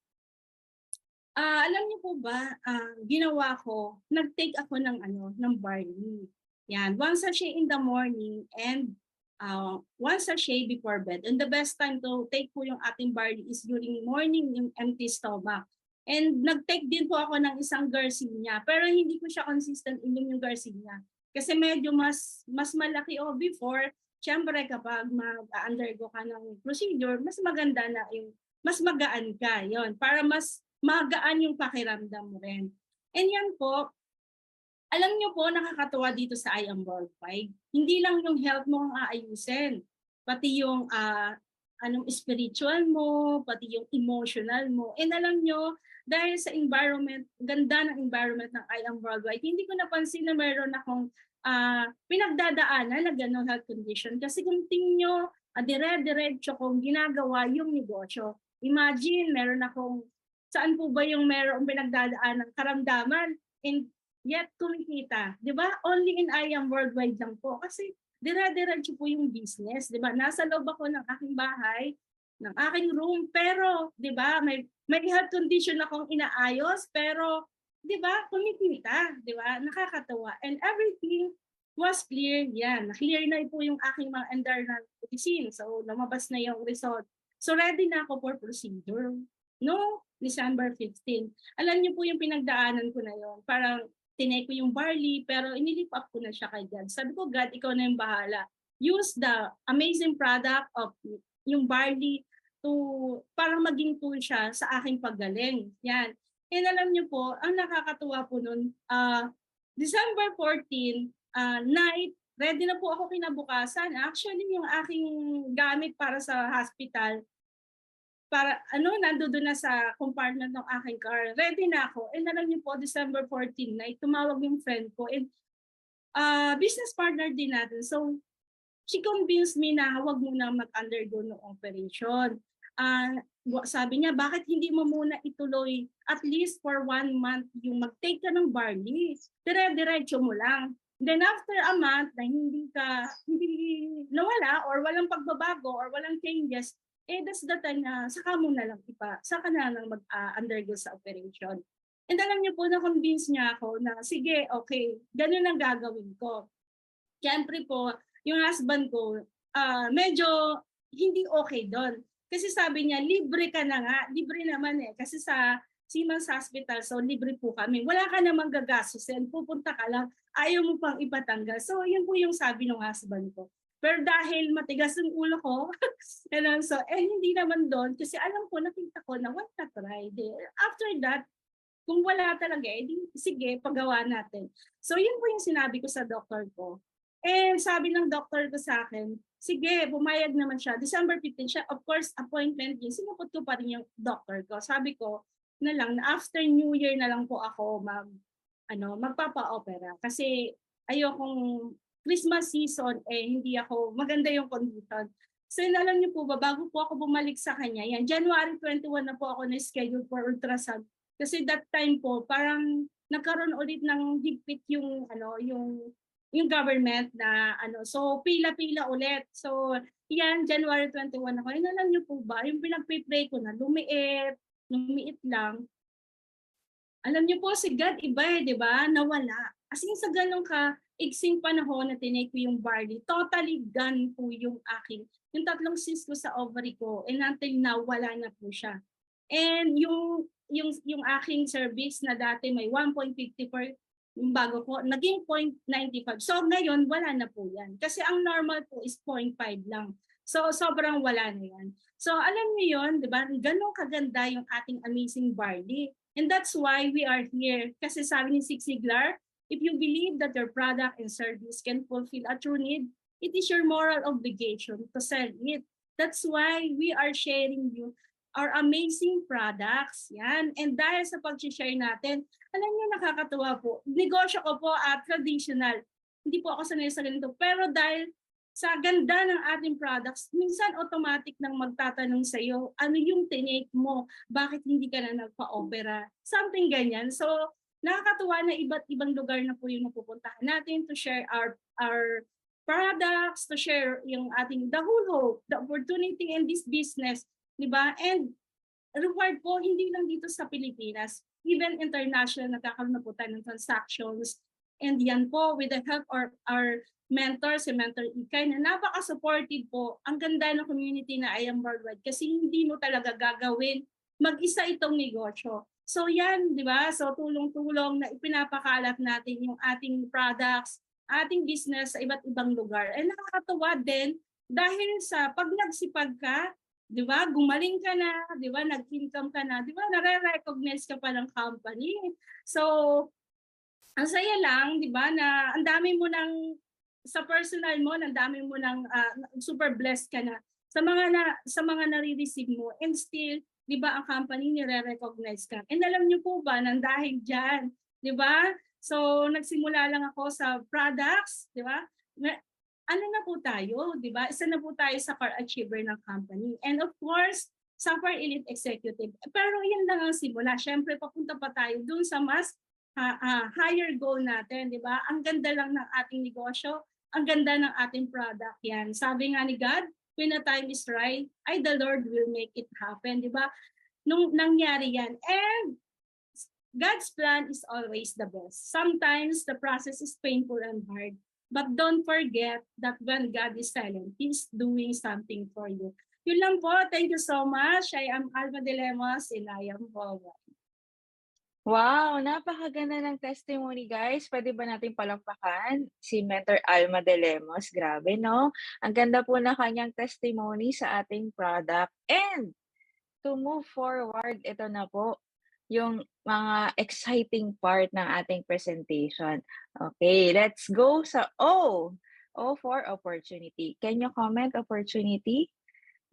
Alam niyo po ba, ginawa ko, nag-take ako ng barley. Yan, 1 sachet in the morning and 1 sachet before bed. And the best time to take po yung ating barley is during morning, yung empty stomach. And nag-take din po ako ng isang Garcinia, pero hindi ko siya consistent inom yung Garcinia. Kasi medyo mas malaki before, syempre kapag mag-undergo ka ng procedure, mas maganda na yung, mas magaan ka, yon para mas magaan yung pakiramdam mo rin. And yan po, Alam niyo po, nakakatuwa dito sa I Am Worldwide. Hindi lang yung health mo ang aayusin, pati yung spiritual mo, pati yung emotional mo. And alam niyo, dahil sa environment, ganda ng environment ng I Am Worldwide, hindi ko napansin na meron akong pinagdadaanan na gano'ng health condition. Kasi kung tingin nyo, dire-diretso kong ginagawa yung negosyo. Imagine, meron akong, saan po ba yung meron pinagdadaan ng karamdaman and yet kumikita. Di ba? Only in I Am Worldwide lang po. Kasi dire-diretso po yung business. Di ba? Nasa loob ako ng aking bahay, ng aking room, pero di ba, may health condition akong inaayos, pero di ba, kumikita. Di ba? Nakakatawa. And everything was clear. Yan. Clear na po yung aking mga internal medicine. So, lumabas na yung result. So, ready na ako for procedure. No, December 15. Alam niyo po yung pinagdaanan ko na yon. Parang tinake ko yung barley, pero inilip up ko na siya kay God. Sabi ko, God, ikaw na yung bahala. Use the amazing product of yung barley to parang maging tool siya sa aking paggaling. Yan. And alam niyo po, ang nakakatuwa po nun, December 14, night, ready na po ako kinabukasan. Actually, yung aking gamit para sa hospital, para nandoon na sa compartment ng aking car. Ready na ako. And alam niyo po, December 14 night, tumawag yung friend ko and business partner din natin. So, she convinced me na huwag muna mag-undergo ng operation. Sabi niya, bakit hindi mo muna ituloy at least for 1 month yung mag-take ka ng barley? Dire-diretso mo lang. Then after a month na hindi nawala or walang pagbabago or walang changes, that's the time na saka na lang mag-undergo sa operation. And alam niyo po, na-convince niya ako na sige, okay, ganun ang gagawin ko. Siyempre po, yung husband ko, medyo hindi okay doon. Kasi sabi niya, libre ka na nga. Libre naman kasi sa Siemens Hospital, so libre po kami. Wala ka namang gagastusin, pupunta ka lang, ayaw mo pang ipatanggal. So yun po yung sabi ng husband ko. Pero dahil matigas yung ulo ko, hindi naman doon, kasi alam ko, nakita ko na why not try. After that, kung wala talaga, sige, pagawa natin. So yun po yung sinabi ko sa doctor ko. And sabi ng doctor ko sa akin, sige, pumayag naman siya. December 15 siya, of course, appointment din. Sinupot ko pa rin yung doctor ko. Sabi ko na lang, na after New Year na lang po ako magpapa-opera. Kasi ayokong Christmas season, hindi ako, maganda yung condition. So alam niyo po ba, bago po ako bumalik sa kanya, yan, January 21 na po ako na-schedule for ultrasound. Kasi that time po, parang nagkaroon ulit ng higpit yung government na so pila-pila ulit. So yan, January 21 ako. Alam niyo po ba, yung pinag-pray ko na lumiit lang. Alam niyo po, si God iba di ba? Nawala. As in sa ganun igsing panahon na tinake ko yung barley, totally gone po yung 3 cysts ko sa ovary ko, and until now, wala na po siya. And yung aking cervix na dati may 1.54, yung bago ko, naging 0.95. So ngayon, wala na po yan. Kasi ang normal po is 0.5 lang. So sobrang wala na yan. So alam niyo yun, di ba? Ganun kaganda yung ating amazing barley. And that's why we are here. Kasi sabi ni Zig Ziglar, if you believe that your product and service can fulfill a true need, it is your moral obligation to sell it. That's why we are sharing you our amazing products. Yan. And dahil sa pag-share natin, alam niyo, nakakatuwa po. Negosyo ko po traditional. Hindi po ako sanay sa ganito. Pero dahil sa ganda ng ating products, minsan automatic nang magtatanong sa iyo, ano yung tinake mo? Bakit hindi ka na nagpa-opera? Something ganyan. So, nakakatuwa na iba't ibang lugar na po yung napupuntahan natin to share our products, to share yung the whole hope, the opportunity in this business, di ba? And reward po, hindi lang dito sa Pilipinas, even international, nagkakaroon na po tayo ng transactions. And yan po, with the help of our mentor, si Mentor Ikay, na napaka-supportive po. Ang ganda ng community na I Am Worldwide kasi hindi mo talaga gagawin mag-isa itong negosyo. So yan, di ba? So tulong-tulong na ipinapakalat natin yung ating products, ating business sa iba't ibang lugar. And nakakatawa din dahil sa pag nagsipag ka, di ba? Gumaling ka na, di ba? Nag-income ka na, di ba? Nare-recognize ka pa ng company. So ang saya lang, di ba, na ang dami mo ng, sa personal mo, ang dami mo ng, super blessed ka na sa mga nare-receive mo, and still, di ba, ang company nire-recognize ka. And alam niyo po ba, nang dahil dyan, di ba, so nagsimula lang ako sa products, di ba, ano na po tayo, di ba, isa na po tayo sa car achiever ng company. And of course, Sapphire Elite Executive. Pero yan lang ang simula. Siyempre, papunta pa tayo dun sa mas higher goal natin, di ba? Ang ganda lang ng ating negosyo, ang ganda ng ating product yan. Sabi nga ni God, when the time is right, the Lord will make it happen, di ba? Nung nangyari yan. And God's plan is always the best. Sometimes the process is painful and hard. But don't forget that when God is silent, He's doing something for you. Yun lang po. Thank you so much. I am Alma De Lemos and I am Volvo. Wow, napakaganda ng testimony, guys. Pwede ba natin palakpakan si Mentor Alma De Lemos? Grabe, no? Ang ganda po na kanyang testimony sa ating product. And to move forward, ito na po yung mga exciting part ng ating presentation. Okay, let's go sa O. O for opportunity. Can you comment opportunity?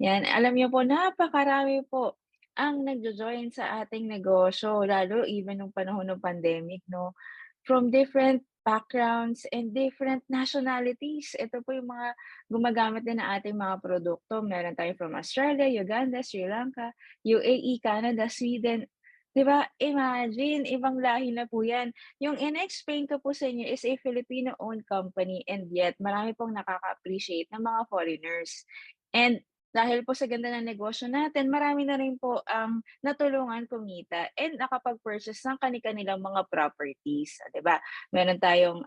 Yan, alam niyo po, napakarami po ang nagjo-join sa ating negosyo, lalo even nung panahon ng pandemic, no? From different backgrounds and different nationalities. Ito po yung mga gumagamit din ng ating mga produkto. Meron tayo from Australia, Uganda, Sri Lanka, UAE, Canada, Sweden. Diba? Imagine, ibang lahi na po yan. Yung in-explain ko po sa inyo is a Filipino-owned company and yet marami pong nakaka-appreciate ng mga foreigners. And dahil po sa ganda ng negosyo natin, marami na rin po ang natulungan kumita and nakapag-purchase ng kanilang mga properties. Diba? Meron tayong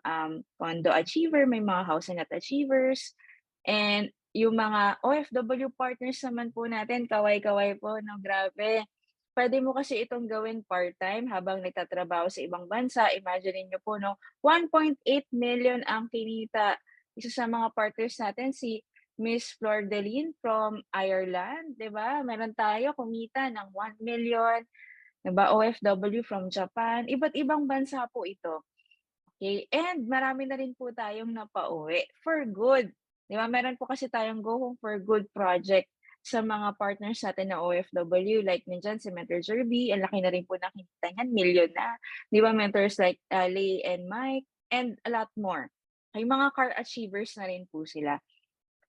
condo achiever, may mga housing at achievers, and yung mga OFW partners naman po natin, kaway-kaway po, no? Grabe. Pwede mo kasi itong gawin part-time habang nagtatrabaho sa ibang bansa. Imagine niyo po, no? 1.8 million ang kinita. Isa sa mga partners natin, si Miss Flordeline from Ireland, 'di ba? Meron tayo kumita ng 1 million, 'di ba? OFW from Japan, iba't ibang bansa po ito. Okay? And marami na rin po tayong napauwi for good. 'Di ba? Meron po kasi tayong Go Home for Good project sa mga partners natin na OFW, like nandiyan si Mentor Jerby, ang laki na rin po nakikita niyan, million na. 'Di ba? Mentors like Lay and Mike, and a lot more. Ay mga car achievers na rin po sila.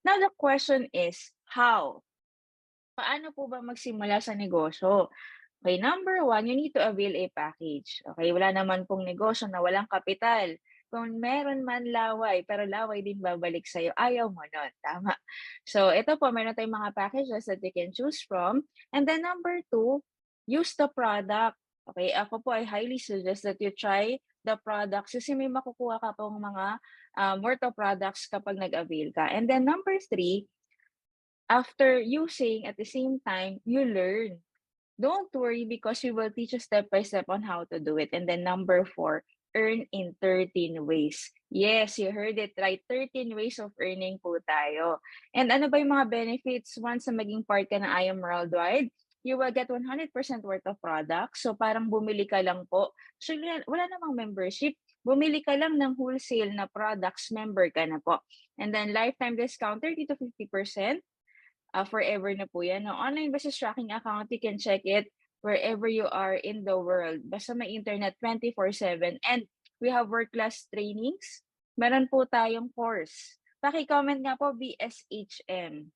Now, the question is, how? Paano po ba magsimula sa negosyo? Okay, number one, you need to avail a package. Okay, wala naman pong negosyo na walang kapital. Kung meron man laway, pero laway din babalik sa'yo, ayaw mo nun. Tama. So, ito po, meron tayong mga packages that you can choose from. And then number two, use the product. Okay, ako po, I highly suggest that you try the products kasi may makukuha ka pong mga worth of products kapag nag-avail ka. And then number three, after using at the same time, you learn. Don't worry because we will teach you step by step on how to do it. And then number four, earn in 13 ways. Yes, you heard it right. 13 ways of earning po tayo. And ano ba yung mga benefits once na maging part ka ng I Am Worldwide? You will get 100% worth of products. So parang bumili ka lang po. So wala namang membership. Bumili ka lang ng wholesale na products, member ka na po. And then lifetime discount, 30 to 50%. Forever na po yan. No? Online business tracking account, you can check it wherever you are in the world. Basta may internet 24/7. And we have world-class trainings. Meron po tayong course. Paki-comment nga po, BSHM.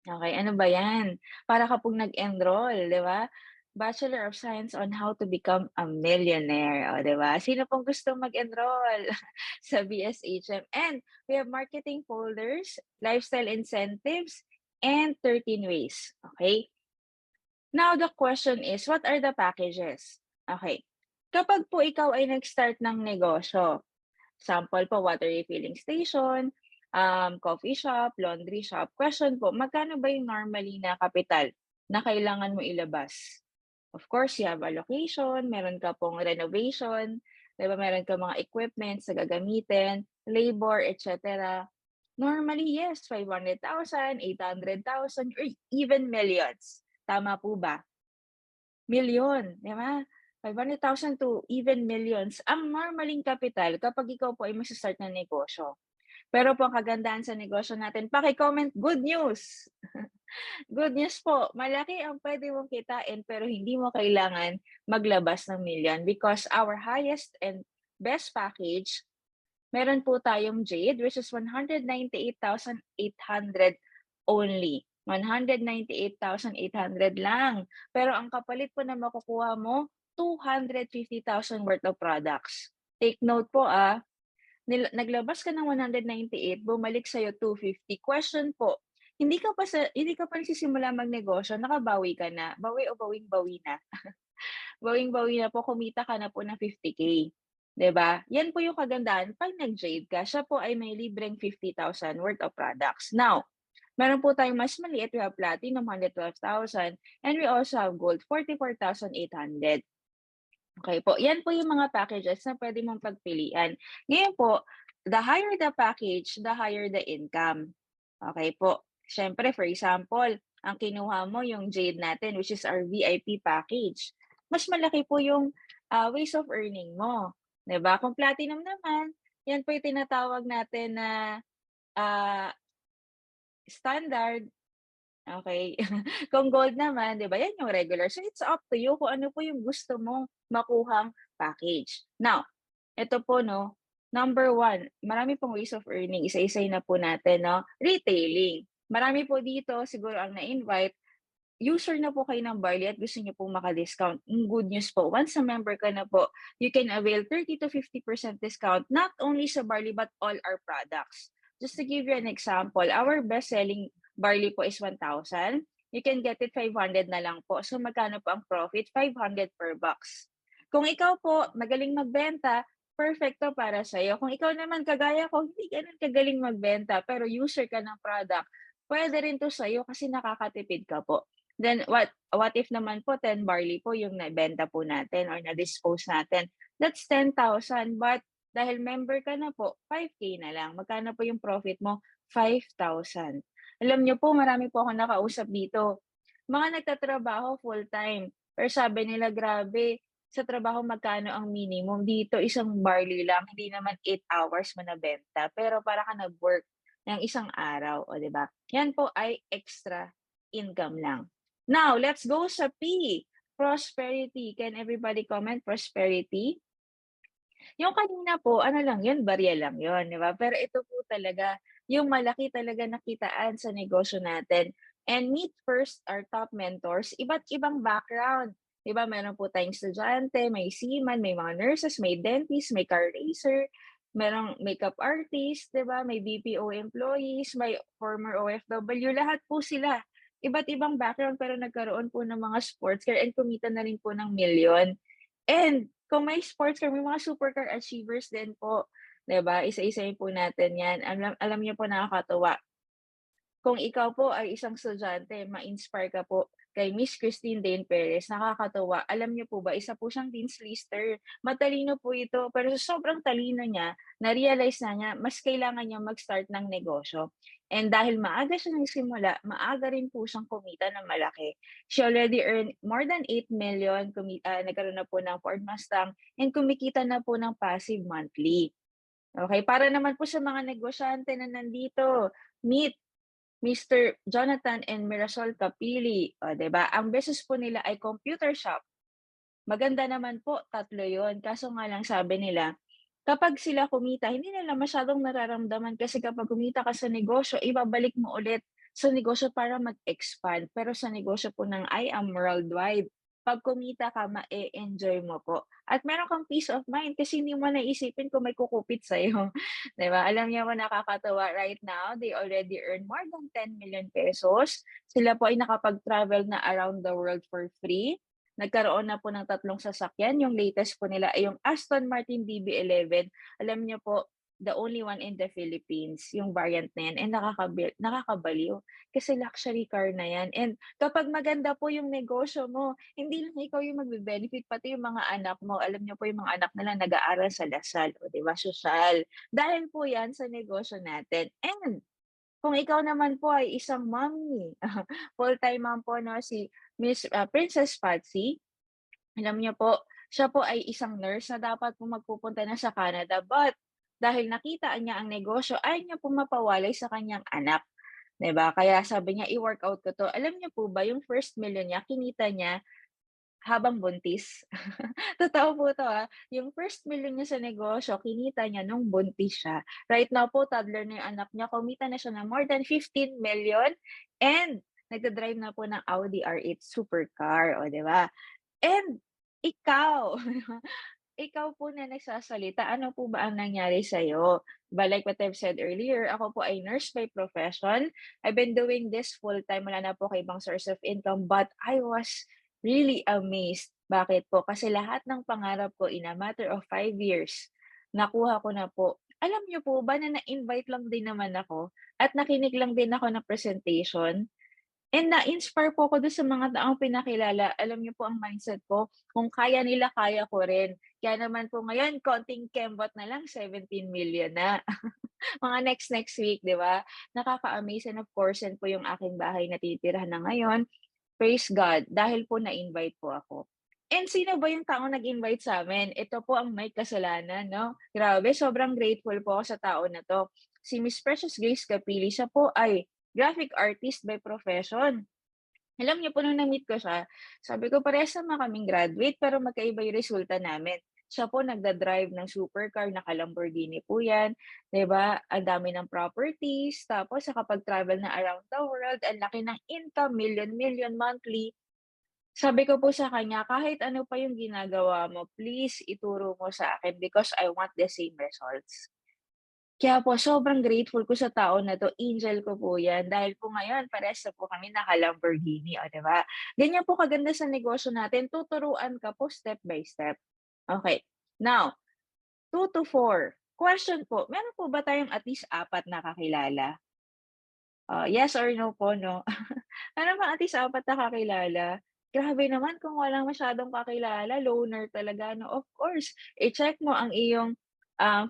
Okay, ano ba yan? Para ka pong nag-enroll, di ba? Bachelor of Science on how to become a millionaire. O, di ba? Sino pong gustong mag-enroll sa BSHM? And we have marketing folders, lifestyle incentives, and 13 ways. Okay? Now, the question is, what are the packages? Okay. Kapag po ikaw ay nag-start ng negosyo, sample po, water refilling station, coffee shop, laundry shop. Question po, magkano ba yung normally na kapital na kailangan mo ilabas? Of course, you have allocation, meron ka pong renovation, diba? Meron ka mga equipments na gagamitin, labor, etc. Normally, yes, 500,000, 800,000, or even millions. Tama po ba? Million, di ba? 500,000 to even millions ang normaling kapital kapag ikaw po ay magsa-start ng negosyo. Pero po ang kagandahan sa negosyo natin, paki-comment good news. Good news po, malaki ang pwede mong kitain pero hindi mo kailangan maglabas ng million because our highest and best package, meron po tayong Jade which is 198,800 only. 198,800 lang. Pero ang kapalit po na makukuha mo, 250,000 worth of products. Take note po naglabas ka ng 198, bumalik sa'yo 250. Question po, hindi ka pa nagsisimula magnegosyo, nakabawi ka na. Bawi o bawing-bawi na. Bawing-bawi na po, kumita ka na po ng 50K. 'Di ba? Yan po yung kagandahan. Pag nag-Jade ka, siya po ay may libreng 50,000 worth of products. Now, meron po tayong mas maliit. We have Platinum, 112,000. And we also have Gold, 44,800. Okay po, yan po yung mga packages na pwede mong pagpilian. Ngayon po, the higher the package, the higher the income. Okay po, syempre for example, ang kinuha mo yung Jade natin which is our VIP package. Mas malaki po yung ways of earning mo. Diba? Kung Platinum naman, yan po yung tinatawag natin na standard. Okay. Kung Gold naman, 'di ba? Yan yung regular. So it's up to you kung ano po yung gusto mong makuhang package. Now, ito po number 1, marami pong ways of earning. Isa-isay na po natin, retailing. Marami po dito siguro ang na-invite. User na po kayo ng Barley at gusto niyo pong maka-discount. Good news po, once a member ka na po, you can avail 30 to 50% discount not only sa Barley but all our products. Just to give you an example, our best-selling barley po is 1,000. You can get it 500 na lang po. So magkano po ang profit? 500 per box. Kung ikaw po magaling magbenta, perfect to para sa'yo. Kung ikaw naman kagaya ko, hindi ganun kagaling magbenta, pero user ka ng product, pwede rin to sa'yo kasi nakakatipid ka po. Then what if naman po 10 barley po yung nabenta po natin or na-dispose natin? That's 10,000. But dahil member ka na po, 5K na lang. Magkano po yung profit mo? 5,000. Alam niyo po, marami po ako nakausap dito. Mga nagtatrabaho full-time. Pero sabi nila, grabe, sa trabaho magkano ang minimum? Dito, isang barley lang. Hindi naman 8 hours mo nabenta. Pero para ka nag-work ng isang araw. O, diba? Yan po ay extra income lang. Now, let's go sa P. Prosperity. Can everybody comment prosperity? Yung kanina po, ano lang yun, barya lang yun, di ba? Pero ito po talaga, yung malaki talaga nakitaan sa negosyo natin. And meet first our top mentors, iba't ibang background. Di ba, meron po tayong estudyante, may seaman, may mga nurses, may dentist, may car racer, merong makeup artist, di ba, may BPO employees, may former OFW, lahat po sila. Iba't ibang background pero nagkaroon po ng mga sports car and kumita na rin po ng milyon. And kung may sports car, may mga supercar achievers din po. Diba? Isa-isayin po natin yan. Alam niyo po, nakakatuwa. Kung ikaw po ay isang estudyante, ma-inspire ka po kay Miss Christine Dane Perez, nakakatuwa. Alam niyo po ba, isa po siyang Dean's Lister. Matalino po ito, pero sa sobrang talino niya, na-realize na niya, mas kailangan niya mag-start ng negosyo. And dahil maaga siya nagsimula, maaga rin po siyang kumita ng malaki. She already earned more than 8 million, nagkaroon na po ng Ford Mustang, and kumikita na po ng passive monthly. Okay, para naman po sa mga negosyante na nandito, meet Mr. Jonathan and Mirasol Capili. O, diba? Ang business po nila ay computer shop. Maganda naman po, 3 yon. Kaso nga lang sabi nila, kapag sila kumita, hindi nila masyadong nararamdaman kasi kapag kumita ka sa negosyo, ibabalik mo ulit sa negosyo para mag-expand. Pero sa negosyo po ng I Am Worldwide, pag kumita ka, ma-enjoy mo po. At meron kang peace of mind kasi hindi mo naisipin kung may kukupit sa'yo. Diba? Alam niyo mo, nakakatawa right now, they already earn more than 10 million pesos. Sila po ay nakapag-travel na around the world for free. Nagkaroon na po ng 3 sasakyan. Yung latest po nila ay yung Aston Martin DB11. Alam niyo po, the only one in the Philippines, yung variant na yan. And nakakabaliw. Kasi luxury car na yan. And kapag maganda po yung negosyo mo, hindi lang ikaw yung magbe-benefit, pati yung mga anak mo. Alam niyo po yung mga anak nila nag-aaral sa Lasal. O diba? Sosyal. Dahil po yan sa negosyo natin. And kung ikaw naman po ay isang mommy, full-time mom po, no, si Miss Princess Patsy, alam niyo po, Siya po ay isang nurse na dapat po magpupunta na sa Canada, but dahil nakita niya ang negosyo, ayaw niya po mapawalay sa kanyang anak. 'Di ba? Kaya sabi niya, i-workout ko 'to. Alam niyo po ba, yung first million niya, kinita niya habang buntis. Totoo po 'to, yung first million niya sa negosyo, kinita niya nung buntis siya. Right now po, toddler na yung anak niya, kumita na siya ng more than 15 million and nagda-drive na po ng Audi R8 supercar, o 'di ba? And ikaw, ikaw po na nagsasalita, ano po ba ang nangyari sa'yo? Like what I've said earlier, ako po ay nurse by profession. I've been doing this full-time, wala na po kayo ibang source of income, but I was really amazed. Bakit po? Kasi lahat ng pangarap ko in a matter of 5 years, nakuha ko na po. Alam niyo po ba na na-invite lang din naman ako at nakinig lang din ako ng presentation? And na-inspire po ako dun sa mga taong pinakilala. Alam niyo po ang mindset ko, kung kaya nila, kaya ko rin. Kaya naman po ngayon, konting kembot na lang, 17 million na. Mga next week, di ba? Nakaka-amaze, and of course, yan po yung aking bahay na titirahan na ngayon. Praise God, dahil po na-invite po ako. And sino ba yung taong nag-invite sa amin? Ito po ang may kasalanan, no? Grabe, sobrang grateful po ako sa tao na to. Si Miss Precious Grace Capili, siya po ay graphic artist by profession. Alam niyo po, nung na-meet ko siya, sabi ko, parehas naman kaming graduate, pero magkaiba yung resulta namin. Siya po nagda-drive ng supercar, naka-Lamborghini po yan, 'di ba? Ang dami ng properties, tapos nakapag-travel na around the world, ang laki ng income, million monthly. Sabi ko po sa kanya, kahit ano pa yung ginagawa mo, please ituro mo sa akin because I want the same results. Kaya po sobrang grateful ko sa tao na 'to, angel ko po 'yan. Dahil po ngayon parehas na po kami naka-Lamborghini, o 'di ba? Ganyan po kaganda sa negosyo natin, tuturuan ka po step by step. Okay, now 2 to 4, question po, meron po ba tayong at least 4 na kakilala? Yes or no po, 'no? Meron bang at least 4 na kakilala? Grabe naman kung walang masyadong kakilala, loner talaga, 'no? Of course, i-check mo ang iyong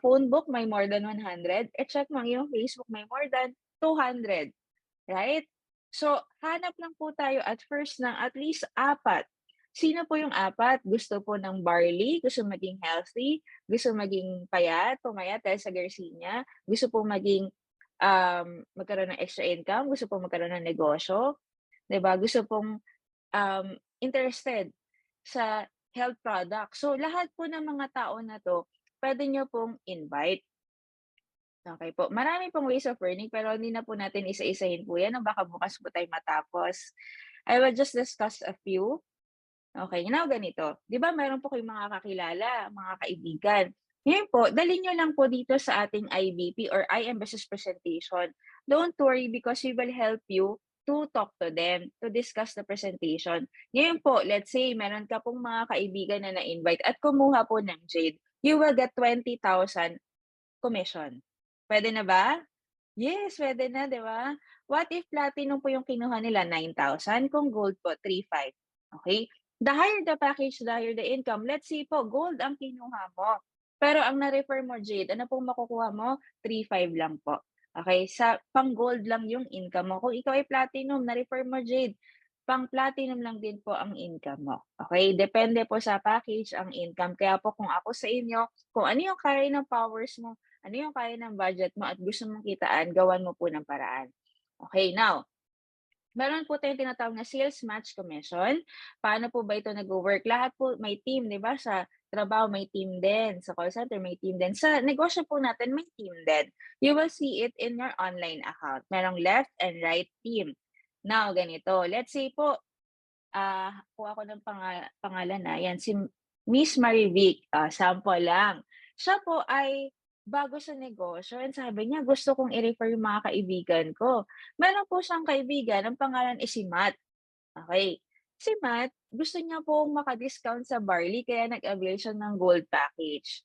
phone book, may more than 100. I-check mo ang iyong Facebook, may more than 200, right? So, hanap lang po tayo at first ng at least 4. Sino po yung 4? Gusto po ng barley, gusto maging healthy, gusto maging pumayat dahil sa Garcinia, gusto po maging magkaroon ng extra income, gusto po magkaroon ng negosyo, 'di ba? Gusto pong interested sa health product. So, lahat po ng mga tao na 'to, puwede niyo pong invite. Okay po. Marami pong ways of earning, pero hindi na po natin isa-isahin po 'yan, baka bukas po tayo matapos. I will just discuss a few. Okay, now ganito, 'di ba meron po kayong mga kakilala, mga kaibigan. Ngayon po, dalhin niyo lang po dito sa ating IBP or IM Business Presentation. Don't worry because we will help you to talk to them, to discuss the presentation. Ngayon po, let's say meron ka pong mga kaibigan na na-invite at kumuha po ng Jade, you will get 20,000 commission. Puwede na ba? Yes, puwede na, 'di ba? What if platinum po yung kinuha nila, 9,000, kung gold po 3,500. Okay? The higher the package, the higher the income. Let's say po, gold ang kinuha mo. Pero ang na-refer mo, Jade, ano pong makukuha mo? 3,500 lang po. Okay? Sa pang-gold lang yung income mo. Kung ikaw ay platinum, na-refer mo, Jade, pang-platinum lang din po ang income mo. Okay? Depende po sa package ang income. Kaya po kung ako sa inyo, kung ano yung kaya ng powers mo, ano yung kaya ng budget mo at gusto mong kitaan, gawan mo po ng paraan. Okay, now, meron po tayong tinatawag na sales match commission. Paano po ba ito nag-work? Lahat po may team, 'di ba? Sa trabaho may team din, sa call center may team din. Sa negosyo po natin may team din. You will see it in your online account. Merong left and right team. Now, ganito. Let's say po, kuha ko ng pangalan na. Yan, si Miss Marivic. Sample lang. Siya po ay bago sa negosyo and sabi niya, gusto kong i-refer yung mga kaibigan ko. Meron po siyang kaibigan, ang pangalan is si Matt. Okay. Si Matt, gusto niya pong maka-discount sa barley kaya nag-avail siya ng gold package.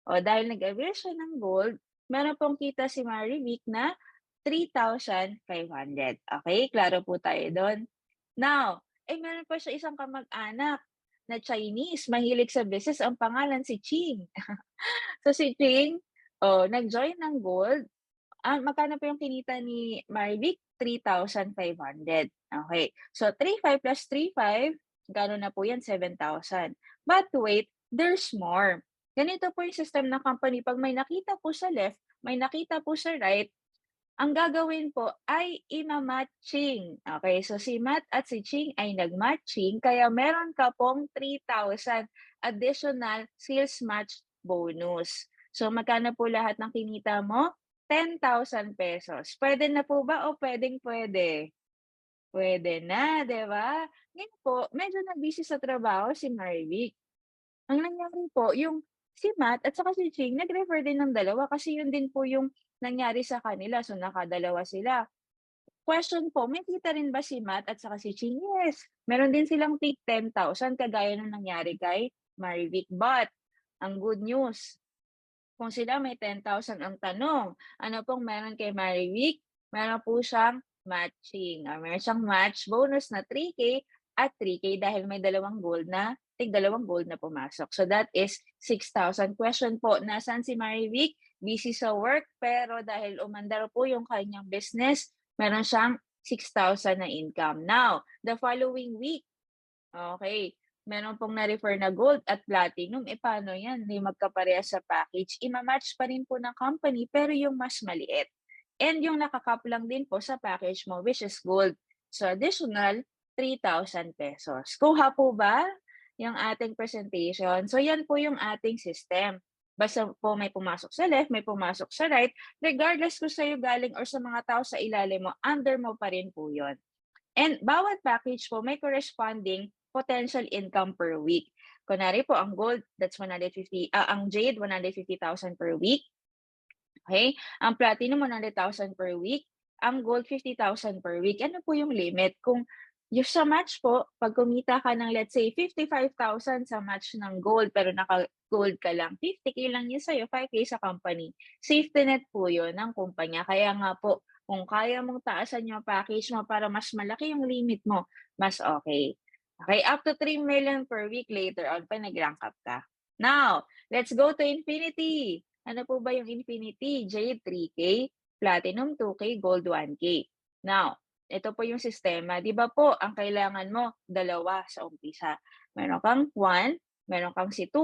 O dahil nag-avail siya ng gold, meron pong kita si Marivic na 3,500. Okay, klaro po tayo doon. Now, meron pa siya isang kamag-anak na Chinese, mahilig sa business, ang pangalan si Ching. So si Ching, nag-join ng gold. Magkano po yung kinita ni Marivic? 3,500. Okay. So 3,500 plus 3,500, gano'n na po yan? 7,000. But wait, there's more. Ganito po yung system ng company. Pag may nakita po sa left, may nakita po sa right, ang gagawin po ay ima-matching. Okay, so si Matt at si Ching ay nag-matching, kaya meron ka pong 3,000 additional sales match bonus. So magkano po lahat ng kinita mo? 10,000 pesos. Pwede na po ba o pwedeng-pwede? Pwede na, 'di ba? Ngayon po, medyo na-busy sa trabaho si Marvic. Ang nangyari po, yung si Matt at saka si Ching nag-refer din ng dalawa kasi yun din po yung nangyari sa kanila. So nakadalawa sila. Question po, may kita rin ba si Matt at saka si Ching? Yes. Meron din silang take 10,000 kagaya ng nangyari kay Marvic. But, ang good news, kung sila may 10,000 ang tanong, ano pong meron kay Marvic? Meron po siyang matching. Meron siyang match bonus na 3K at 3K dahil may dalawang gold na pumasok. So that is 6,000. Question po, nasaan si Marvic? Busy sa work, pero dahil umandar po yung kanyang business, meron siyang 6,000 na income. Now, the following week, okay, meron pong na-refer na gold at platinum. Paano yan? Hindi magkapareha sa package. Ima-match pa rin po ng company, pero yung mas maliit. And yung nakakap lang din po sa package mo, which is gold. So, additional 3,000 pesos. Kuha po ba yung ating presentation? So, yan po yung ating system. Basta po may pumasok sa left, may pumasok sa right, regardless kung sa'yo galing or sa mga tao sa ilalim mo, under mo pa rin po yun. And bawat package po may corresponding potential income per week. Kunwari po, ang gold, that's 150, ang jade, 150,000 per week. Okay? Ang platinum, 100,000 per week. Ang gold, 50,000 per week. Ano po yung limit? Kung yung sa match po, pag kumita ka ng let's say 55,000 sa match ng gold pero naka-gold ka lang, 50K lang yun sa'yo, 5K sa company. Safety net po yun ng kumpanya. Kaya nga po, kung kaya mong taasan yung package mo para mas malaki yung limit mo, mas okay. Okay, up to 3 million per week later on pa nag-rank up ka. Now, let's go to infinity. Ano po ba yung infinity? Jade 3K, platinum 2K, gold 1K. Now, ito po yung sistema. Di ba po, ang kailangan mo, dalawa sa umpisa. Meron kang 1, meron kang si 2.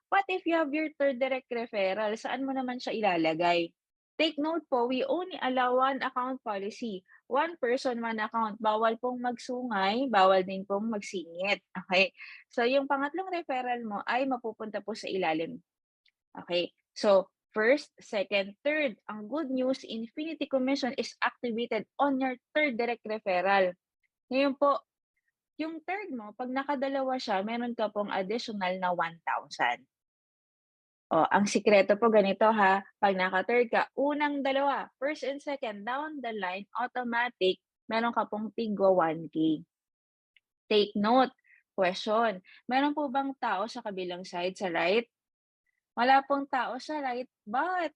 What if you have your third direct referral? Saan mo naman siya ilalagay? Take note po, we only allow one account policy. One person, one account. Bawal pong magsungay, bawal din pong magsingit. Okay? So, yung pangatlong referral mo ay mapupunta po sa ilalim. Okay? So, first, second, third. Ang good news, Infinity Commission is activated on your third direct referral. Ngayon po, yung third mo, pag nakadalawa siya, meron ka pong additional na 1,000. O, ang sikreto po ganito ha, pag naka-third ka, unang dalawa, first and second, down the line, automatic, meron ka pong tigwa 1K. Take note, question, meron po bang tao sa kabilang side, sa right? Wala pong tao sa right, but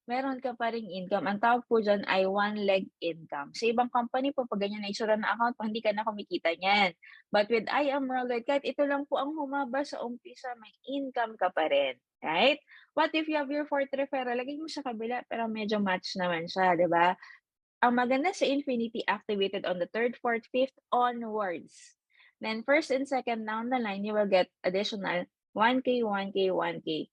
meron ka pa ring income. Ang tawag po dyan ay one-leg income. Sa ibang company po, pag ganyan na isura na account, hindi ka na kumikita niyan. But with I Am Worldwide, kahit ito lang po ang humaba sa umpisa, may income ka pa rin. Right? What if you have your fourth referral? Lagay mo sa kabila, pero medyo match naman siya, di ba? Ang maganda sa Infinity, activated on the third, fourth, fifth, onwards. Then first and second down the line, you will get additional 1K, 1K, 1K.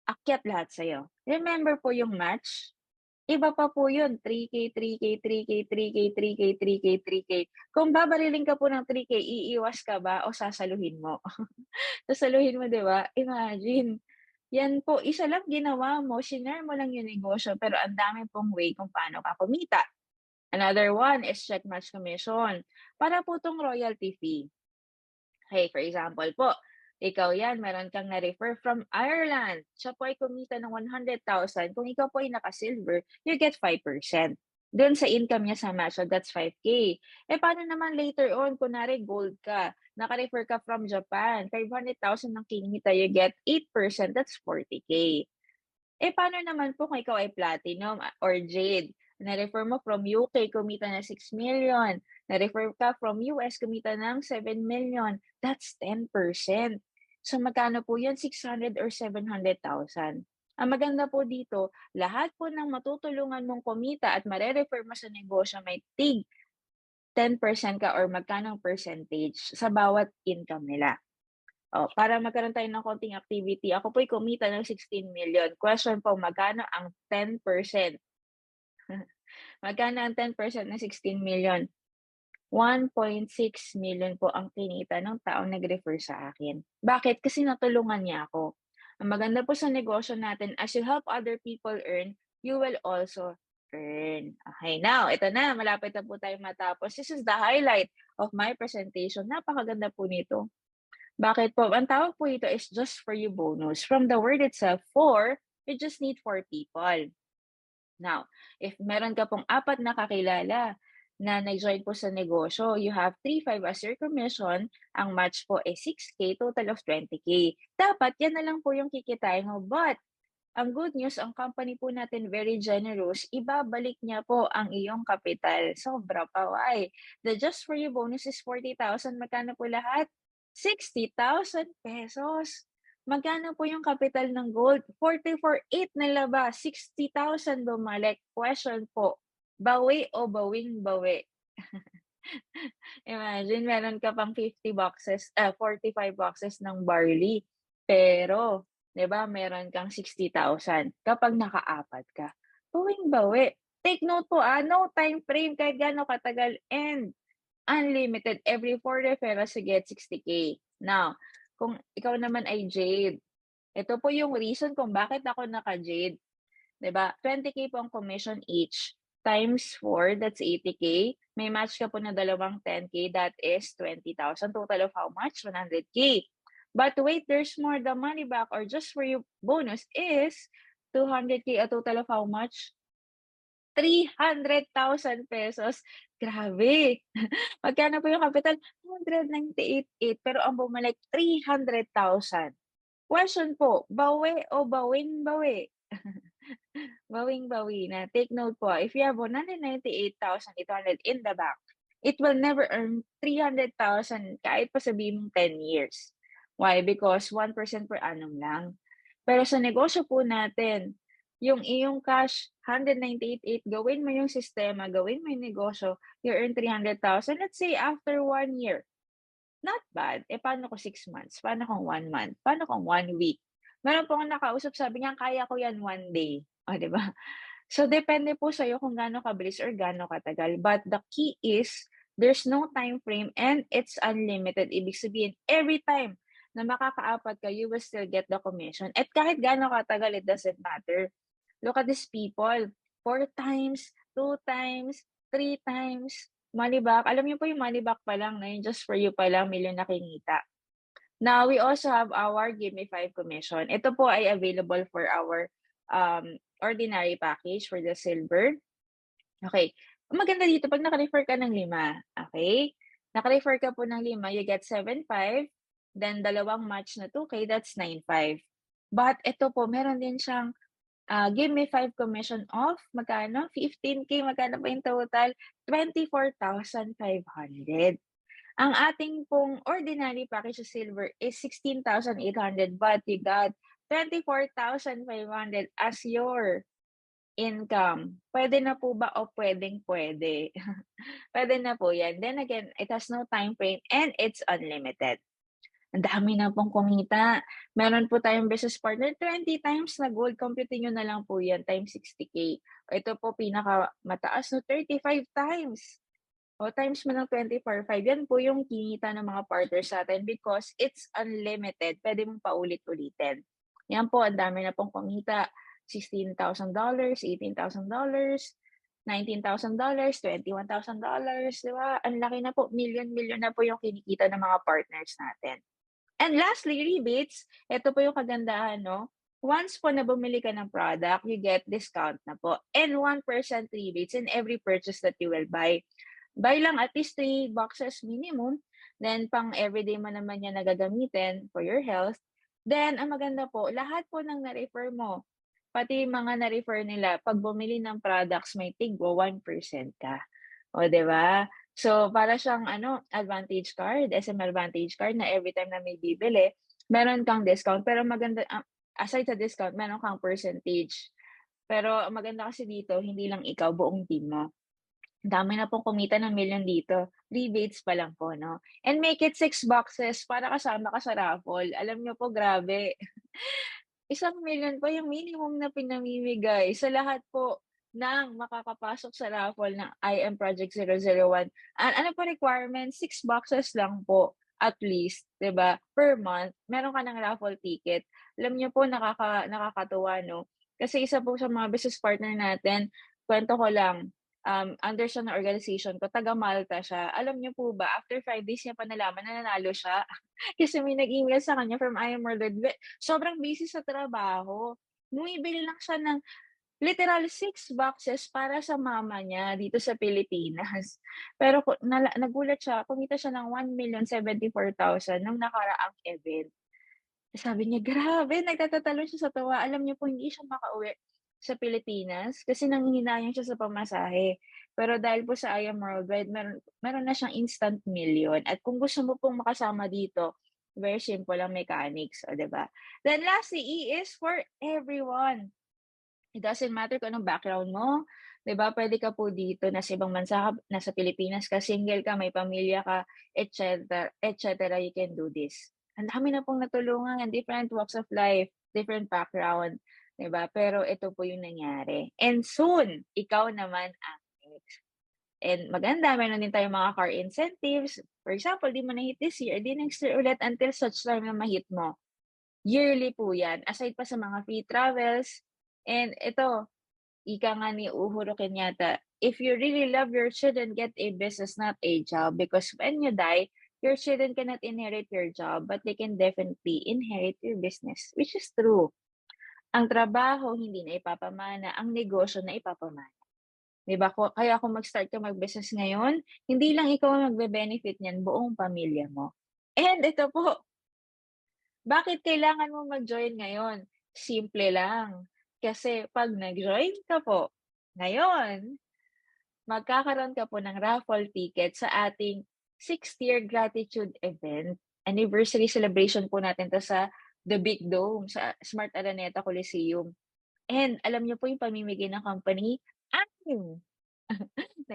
Akyat lahat sa'yo. Remember po yung match? Iba pa po yun. 3K, 3K, 3K, 3K, 3K, 3K, 3K. Kung babariling ka po ng 3K, iiwas ka ba o sasaluhin mo? Sasaluhin mo, di ba? Imagine. Yan po, isa lang ginawa mo, shinare mo lang yung negosyo, pero ang dami pong way kung paano ka kumita. Another one is check match commission. Para po itong royalty fee. Okay, for example po, ikaw yan, meron kang na-refer from Ireland. Siya po ay kumita ng 100,000. Kung ikaw po ay naka-silver, you get 5%. Doon sa income niya sa match, so that's 5K. Paano naman later on, kunwari gold ka, naka-refer ka from Japan, 500,000 ng kinita, you get 8%, that's 40K. Paano naman po kung ikaw ay platinum or jade? Na-refer mo from UK, kumita na 6 million. Na-refer ka from US, kumita ng 7 million. That's 10%. So magkano po yan? 600 or 700,000. Ang maganda po dito, lahat po ng matutulungan mong kumita at mare-refer mo sa negosyo may tig 10% ka or magkanong percentage sa bawat income nila. Para magkaroon tayo ng konting activity, ako po'y kumita ng 16 million. Question po, magkano ang 10%? Magkano ang 10% ng 16 million? 1.6 million po ang kinita ng taong nag-refer sa akin. Bakit? Kasi natulungan niya ako. Ang maganda po sa negosyo natin, as you help other people earn, you will also earn. Okay, now, ito na, malapit na po tayo matapos. This is the highlight of my presentation. Napakaganda po nito. Bakit po? Ang tawag po ito is just for you bonus. From the word itself, for, you just need 4 people. Now, if meron ka pong 4 na kakilala na nag-join po sa negosyo, you have 3-5 as your commission, ang match po ay 6K, total of 20K. Dapat yan na lang po yung kikitain mo. But, ang good news, ang company po natin very generous, ibabalik niya po ang iyong kapital. Sobra pa, why? The just for you bonus is 40,000. Magkano po lahat? 60,000 pesos. Magkano po yung kapital ng gold? 44,800 na laba, 60,000 bumalik. Question po, bawi o bawing-bawi? Imagine, meron ka pang 45 boxes ng barley. Pero, di ba, meron kang 60,000 kapag naka-4 ka. Bawing-bawi. Take note po, no time frame kahit gaano katagal and unlimited. Every 4 referrals you get 60K. Now, kung ikaw naman ay Jade, ito po yung reason kung bakit ako naka-Jade. Diba? 20K po ang commission each. Times 4, that's 80K. May match ka po na dalawang 10K, that is 20,000. Total of how much? 100K. But wait, there's more. The money back or just for you bonus is 200K. A total of how much? 300,000 pesos. Grabe. Magkano po yung capital? 198,800. Pero ang bumalik, 300,000. Question po, bawi o bawing-bawi? Bawing-bawi na. Take note po, if you have 198,800 in the bank, it will never earn 300,000 kahit pa sabihin mong 10 years. Why? Because 1% per annum lang. Pero sa negosyo po natin, yung iyong cash, 198,800, gawin mo yung sistema, gawin mo yung negosyo, you earn 300,000. Let's say after 1 year. Not bad. Paano kung 6 months? Paano kung 1 month? Paano kung 1 week? Meron po akong nakausap, sabi niya, kaya ko yan 1 day. O, diba? So, depende po sa'yo kung gaano kabilis or gaano katagal. But the key is, there's no time frame and it's unlimited. Ibig sabihin, every time na makaka-4 ka, you will still get the commission. At kahit gaano katagal, it doesn't matter. Look at these people. 4 times, 2 times, 3 times, money back. Alam niyo po yung money back pa lang na yun, just for you pa lang, milyon na kinita. Now, we also have our Give Me 5 commission. Ito po ay available for our ordinary package for the silver. Okay. Maganda dito, pag naka-refer ka ng 5, okay? Naka-refer ka po ng 5, you get 7,500. Then, dalawang match na 2K, that's 9,500. But ito po, meron din siyang Give Me 5 commission of, magkano? 15K, magkano pa yung total? 24,500. Ang ating pong ordinary package sa silver is 16,800, but you got 24,500 as your income. Pwede na po ba o pwedeng-pwede? Pwede na po yan. Then again, it has no time frame and it's unlimited. Ang dami na pong kumita. Meron po tayong business partner, 20 times na gold. Compute nyo na lang po yan, times 60K. Ito po, pinaka-mataas no 35 times. O times mo ng 24,500. Yan po yung kinita ng mga partners natin because it's unlimited. Pwede mong paulit-ulitin. Yan po, ang dami na pong kumita. $16,000, $18,000, $19,000, $21,000, di ba? Ang laki na po, million na po yung kinikita ng mga partners natin. And lastly, rebates. Ito po yung kagandahan, no? Once po na bumili ka ng product, you get discount na po. And 1% rebates in every purchase that you will buy. Buy lang at least 3 boxes minimum. Then, pang everyday mo naman yan nagagamitin for your health. Then, ang maganda po, lahat po ng na-refer mo, pati mga na-refer nila, pag bumili ng products, may tigwa 1% ka. O, diba? So, para siyang advantage card, SM advantage card na every time na may bibili, meron kang discount. Pero maganda, aside sa discount, meron kang percentage. Pero maganda kasi dito, hindi lang ikaw, buong team mo. Dami na pong kumita ng milyon dito. Rebates pa lang po, no? And make it 6 boxes para kasama ka sa raffle. Alam niyo po, grabe. 1,000,000 po yung minimum na pinamimigay sa lahat po ng makakapasok sa raffle ng IM Project 001. Ano po requirement? 6 boxes lang po at least, 'di ba? Per month, meron ka ng raffle ticket. Alam niyo po, nakakatuwa, no? Kasi isa po sa mga business partner natin, kwento ko lang, under siya ng organization ko, taga Malta siya. Alam niyo po ba, after 5 days niya pa nalaman na nanalo siya. Kasi may nag-email sa kanya from I Am Worldwide. Sobrang busy sa trabaho. Bumibili lang siya ng literal 6 boxes para sa mama niya dito sa Pilipinas. Pero nagulat siya, kumita siya ng 1,074,000 nung nakaraang event. Sabi niya, grabe, nagtatatalon siya sa tawa. Alam niyo po, hindi siya makauwi sa Pilipinas kasi nanghihinayang siya sa pamasahe. Pero dahil po sa I Am Worldwide, meron na siyang instant million. At kung gusto mo pong makasama dito, very simple lang mechanics, o, diba? Then lastly, E is for everyone. It doesn't matter kung anong background mo, 'di ba? Pwede ka po dito, nasa ibang bansa ka, nasa Pilipinas ka, single ka, may pamilya ka, etc. You can do this. Ang dami na pong natulungan, different walks of life, different background, 'di ba? Pero ito po yung nangyari. And soon, ikaw naman ang next. And maganda, meron din tayong mga car incentives. For example, di mo na-hit this year, di next year ulit until such time na ma-hit mo. Yearly po yan. Aside pa sa mga free travels. And ito, ika nga ni Uhuru Kenyatta, if you really love your children, get a business, not a job. Because when you die, your children cannot inherit your job, but they can definitely inherit your business, which is true. Ang trabaho hindi na ipapamana, ang negosyo na ipapamana. Diba? Kaya kung mag-start ka mag-business ngayon, hindi lang ikaw ang magbe-benefit niyan, buong pamilya mo. And ito po, bakit kailangan mo mag-join ngayon? Simple lang. Kasi pag nag-join ka po ngayon, magkakaroon ka po ng raffle ticket sa ating 6th year gratitude event. Anniversary celebration po natin to sa The Big Dome, sa Smart Araneta Coliseum. And alam niyo po yung pamimigay ng company, na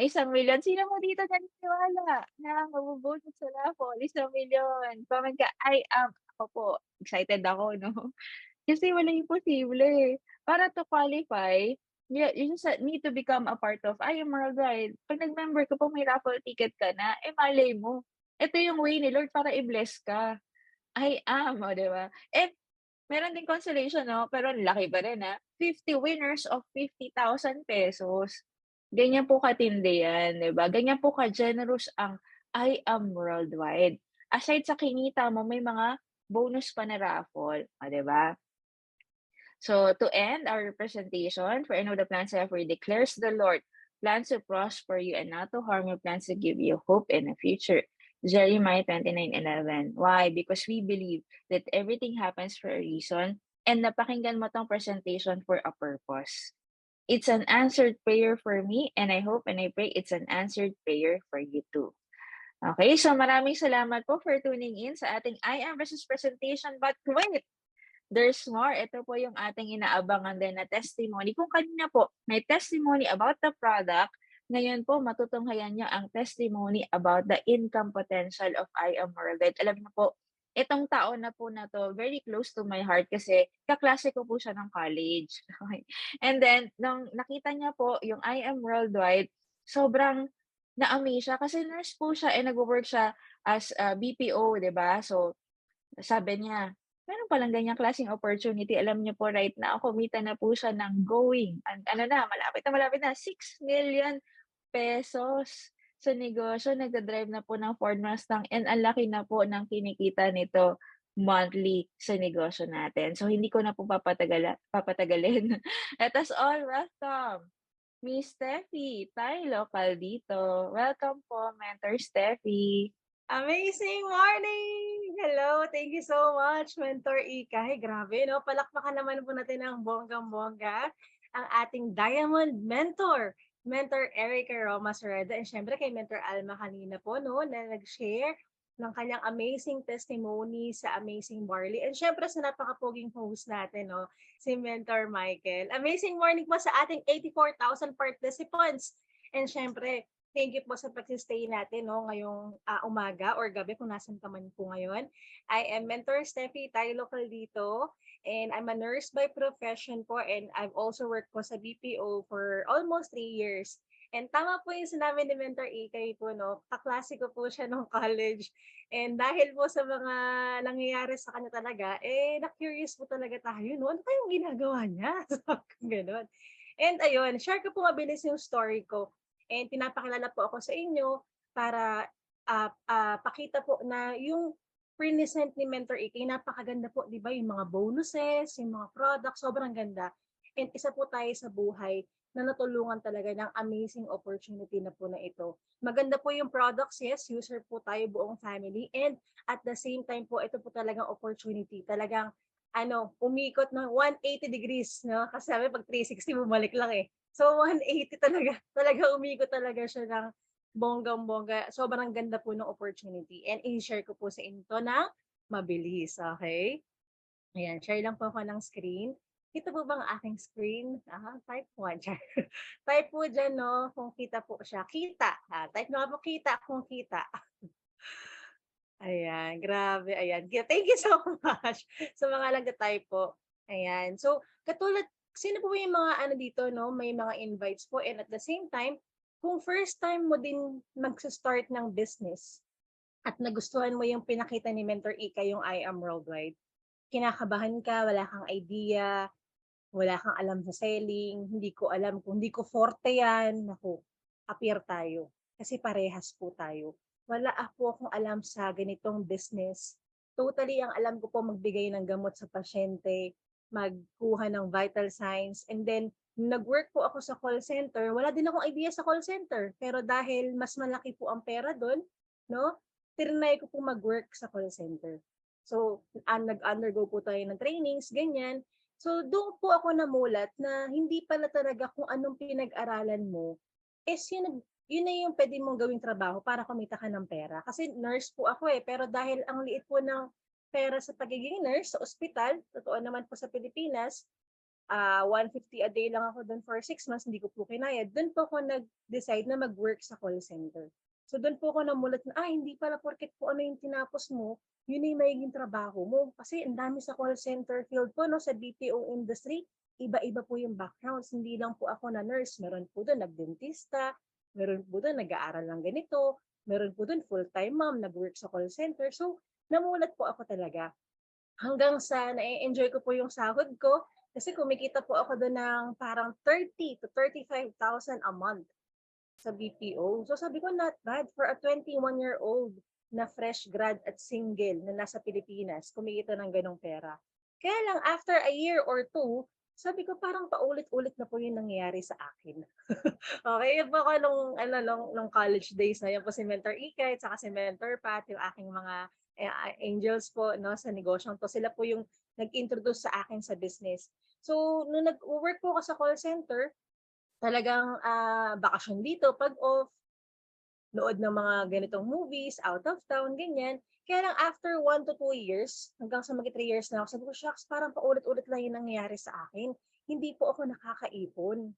1,000,000. Sino mo dito naniniwala na mabubunot sa raffle? 1,000,000. Comment ka, I am. Ako po, excited ako, no? Kasi walang imposible. Para to qualify, you just need to become a part of I Am Worldwide. Pag nag-member ka po, may raffle ticket ka na, malay mo. Ito yung way ni Lord para i-bless ka. I am, o, diba? Meron din consolation, no? Pero ang laki pa rin, 50 winners of 50,000 pesos. Ganyan po katindi yan, diba? Ganyan po ka-generous ang I Am Worldwide. Aside sa kinita mo, may mga bonus pa na raffle, o, diba? So, to end our presentation, for I know the plans I have for you, declares the Lord, plans to prosper you and not to harm you, plans to give you hope in the future. Jeremiah 29:11. Why? Because we believe that everything happens for a reason, and napakinggan mo tong presentation for a purpose. It's an answered prayer for me, and I hope and I pray it's an answered prayer for you too. Okay, so maraming salamat po for tuning in sa ating I Am versus presentation. But wait! There's more. Ito po yung ating inaabangan din na testimony. Kung kanina po may testimony about the product, ngayon po matutunghayan niyo ang testimony about the income potential of I Am Worldwide. Alam niyo po, itong taon na po na to, very close to my heart kasi kaklase ko po siya ng college. Okay. And then, nung nakita niya po yung I Am Worldwide, sobrang na-amaze siya kasi nurse po siya nag-work siya as BPO, diba? So, sabi niya, meron palang ganyang klaseng opportunity. Alam niyo po, right now, kumita na po siya ng malapit na 6 million pesos sa negosyo. Nagda-drive na po ng Ford Mustang and ang laki na po ng kinikita nito monthly sa negosyo natin. So, hindi ko na po papatagalin. Let us all welcome Miss Steffi, tayo local dito. Welcome po, Mentor Steffi. Amazing morning! Hello! Thank you so much, Mentor Ikay. Grabe, no? Palakpakan naman po natin ng bonggang-bongga ang ating Diamond Mentor, Mentor Erica Roma Sereda. And syempre kay Mentor Alma kanina po, no? Na nag-share ng kanyang amazing testimony sa Amazing Barley. And syempre sa napakapoging host natin, no? Si Mentor Michael. Amazing morning po sa ating 84,000 participants. And syempre, Thank you po sa pag-stay natin no, ngayong umaga or gabi kung nasan ka man po ngayon. I am Mentor Steffi, tayo local dito. And I'm a nurse by profession po and I've also worked po sa BPO for almost 3 years. And tama po yung sinabi ni Mentor Ikay po, no? Kaklase ko po siya nung college. And dahil po sa mga nangyayari sa kanya talaga, na-curious po talaga tayo, no? Ano kayong ginagawa niya? Ganon. And ayun, share ko po mabilis yung story ko. And pinapakilala po ako sa inyo para pakita po na yung present ni Mentor Ikay, napakaganda po, di ba? Yung mga bonuses, yung mga products, sobrang ganda. And isa po tayo sa buhay na natulungan talaga ng amazing opportunity na po na ito. Maganda po yung products, yes, user po tayo buong family. And at the same time po, ito po talagang opportunity. Talagang umikot ng 180 degrees, no? Kasi sabi pag 360 bumalik lang eh. So 180 talaga umikot talaga siya ng bonggang-bongga. Sobrang ganda po ng opportunity. And i-share ko po sa inyo ng mabilis, okay? Ayan, share lang po ako ng screen. Kita po bang aking screen? Type 1. Type po dyan, no? Kung kita po siya. Kita. Type nga po kita kung kita. Ayan, grabe. Ayan. Thank you so much sa mga nag-type po. Ayan. So, katulad, sino po yung mga dito, no? May mga invites po. And at the same time, kung first time mo din mag-start ng business at nagustuhan mo yung pinakita ni Mentor Ika, yung I Am Worldwide, kinakabahan ka, wala kang idea, wala kang alam sa selling, hindi ko alam, kung hindi ko forte yan, naku, appear tayo. Kasi parehas po tayo. Wala ako akong alam sa ganitong business. Totally, ang alam ko po magbigay ng gamot sa pasyente, magkuha ng vital signs, and then nag-work po ako sa call center. Wala din akong idea sa call center, pero dahil mas malaki po ang pera doon, no? Tinry ko po mag-work sa call center. So, nag-undergo po tayo ng trainings, ganyan. So, doon po ako namulat na hindi pala talaga kung anong pinag-aralan mo, yun na yung pwede mong gawing trabaho para kumita ka ng pera. Kasi nurse po ako pero dahil ang liit po ng pera sa pagiging nurse sa ospital, totoo naman po sa Pilipinas, 150 a day lang ako doon for 6 months, hindi ko po kinaya. Doon po ako nag-decide na mag-work sa call center. So doon po ako namulat na, hindi pala porket po ano yung tinapos mo, yun na yung magiging trabaho mo. Kasi ang dami sa call center field po, no, sa BPO industry, iba-iba po yung backgrounds. Hindi lang po ako na nurse. Meron po doon nagdentista, meron po doon nag-aaral ng ganito, meron po doon full-time mom, nag-work sa call center. So, namulat po ako talaga. Hanggang sa na-enjoy ko po yung sahod ko kasi kumikita po ako doon ng parang 30 to 35,000 a month sa BPO. So, sabi ko, not bad for a 21-year-old na fresh grad at single na nasa Pilipinas, kumikita ng ganong pera. Kaya lang, after a year or two, sabi ko parang paulit-ulit na po yung nangyayari sa akin. Okay, yun po ako nung college days na yun po si Mentor Ikay, saka si Mentor Pat, yung aking mga angels po no, sa negosyo to. Sila po yung nag-introduce sa akin sa business. So, nung nag-work po ako sa call center, talagang bakasyon dito, pag off, nood ng mga ganitong movies, out of town, ganyan. Kaya lang after 1 to 2 years, hanggang sa mag 3 years na ako, sabi ko, shucks, parang paulit-ulit lang yung nangyayari sa akin. Hindi po ako nakakaipon.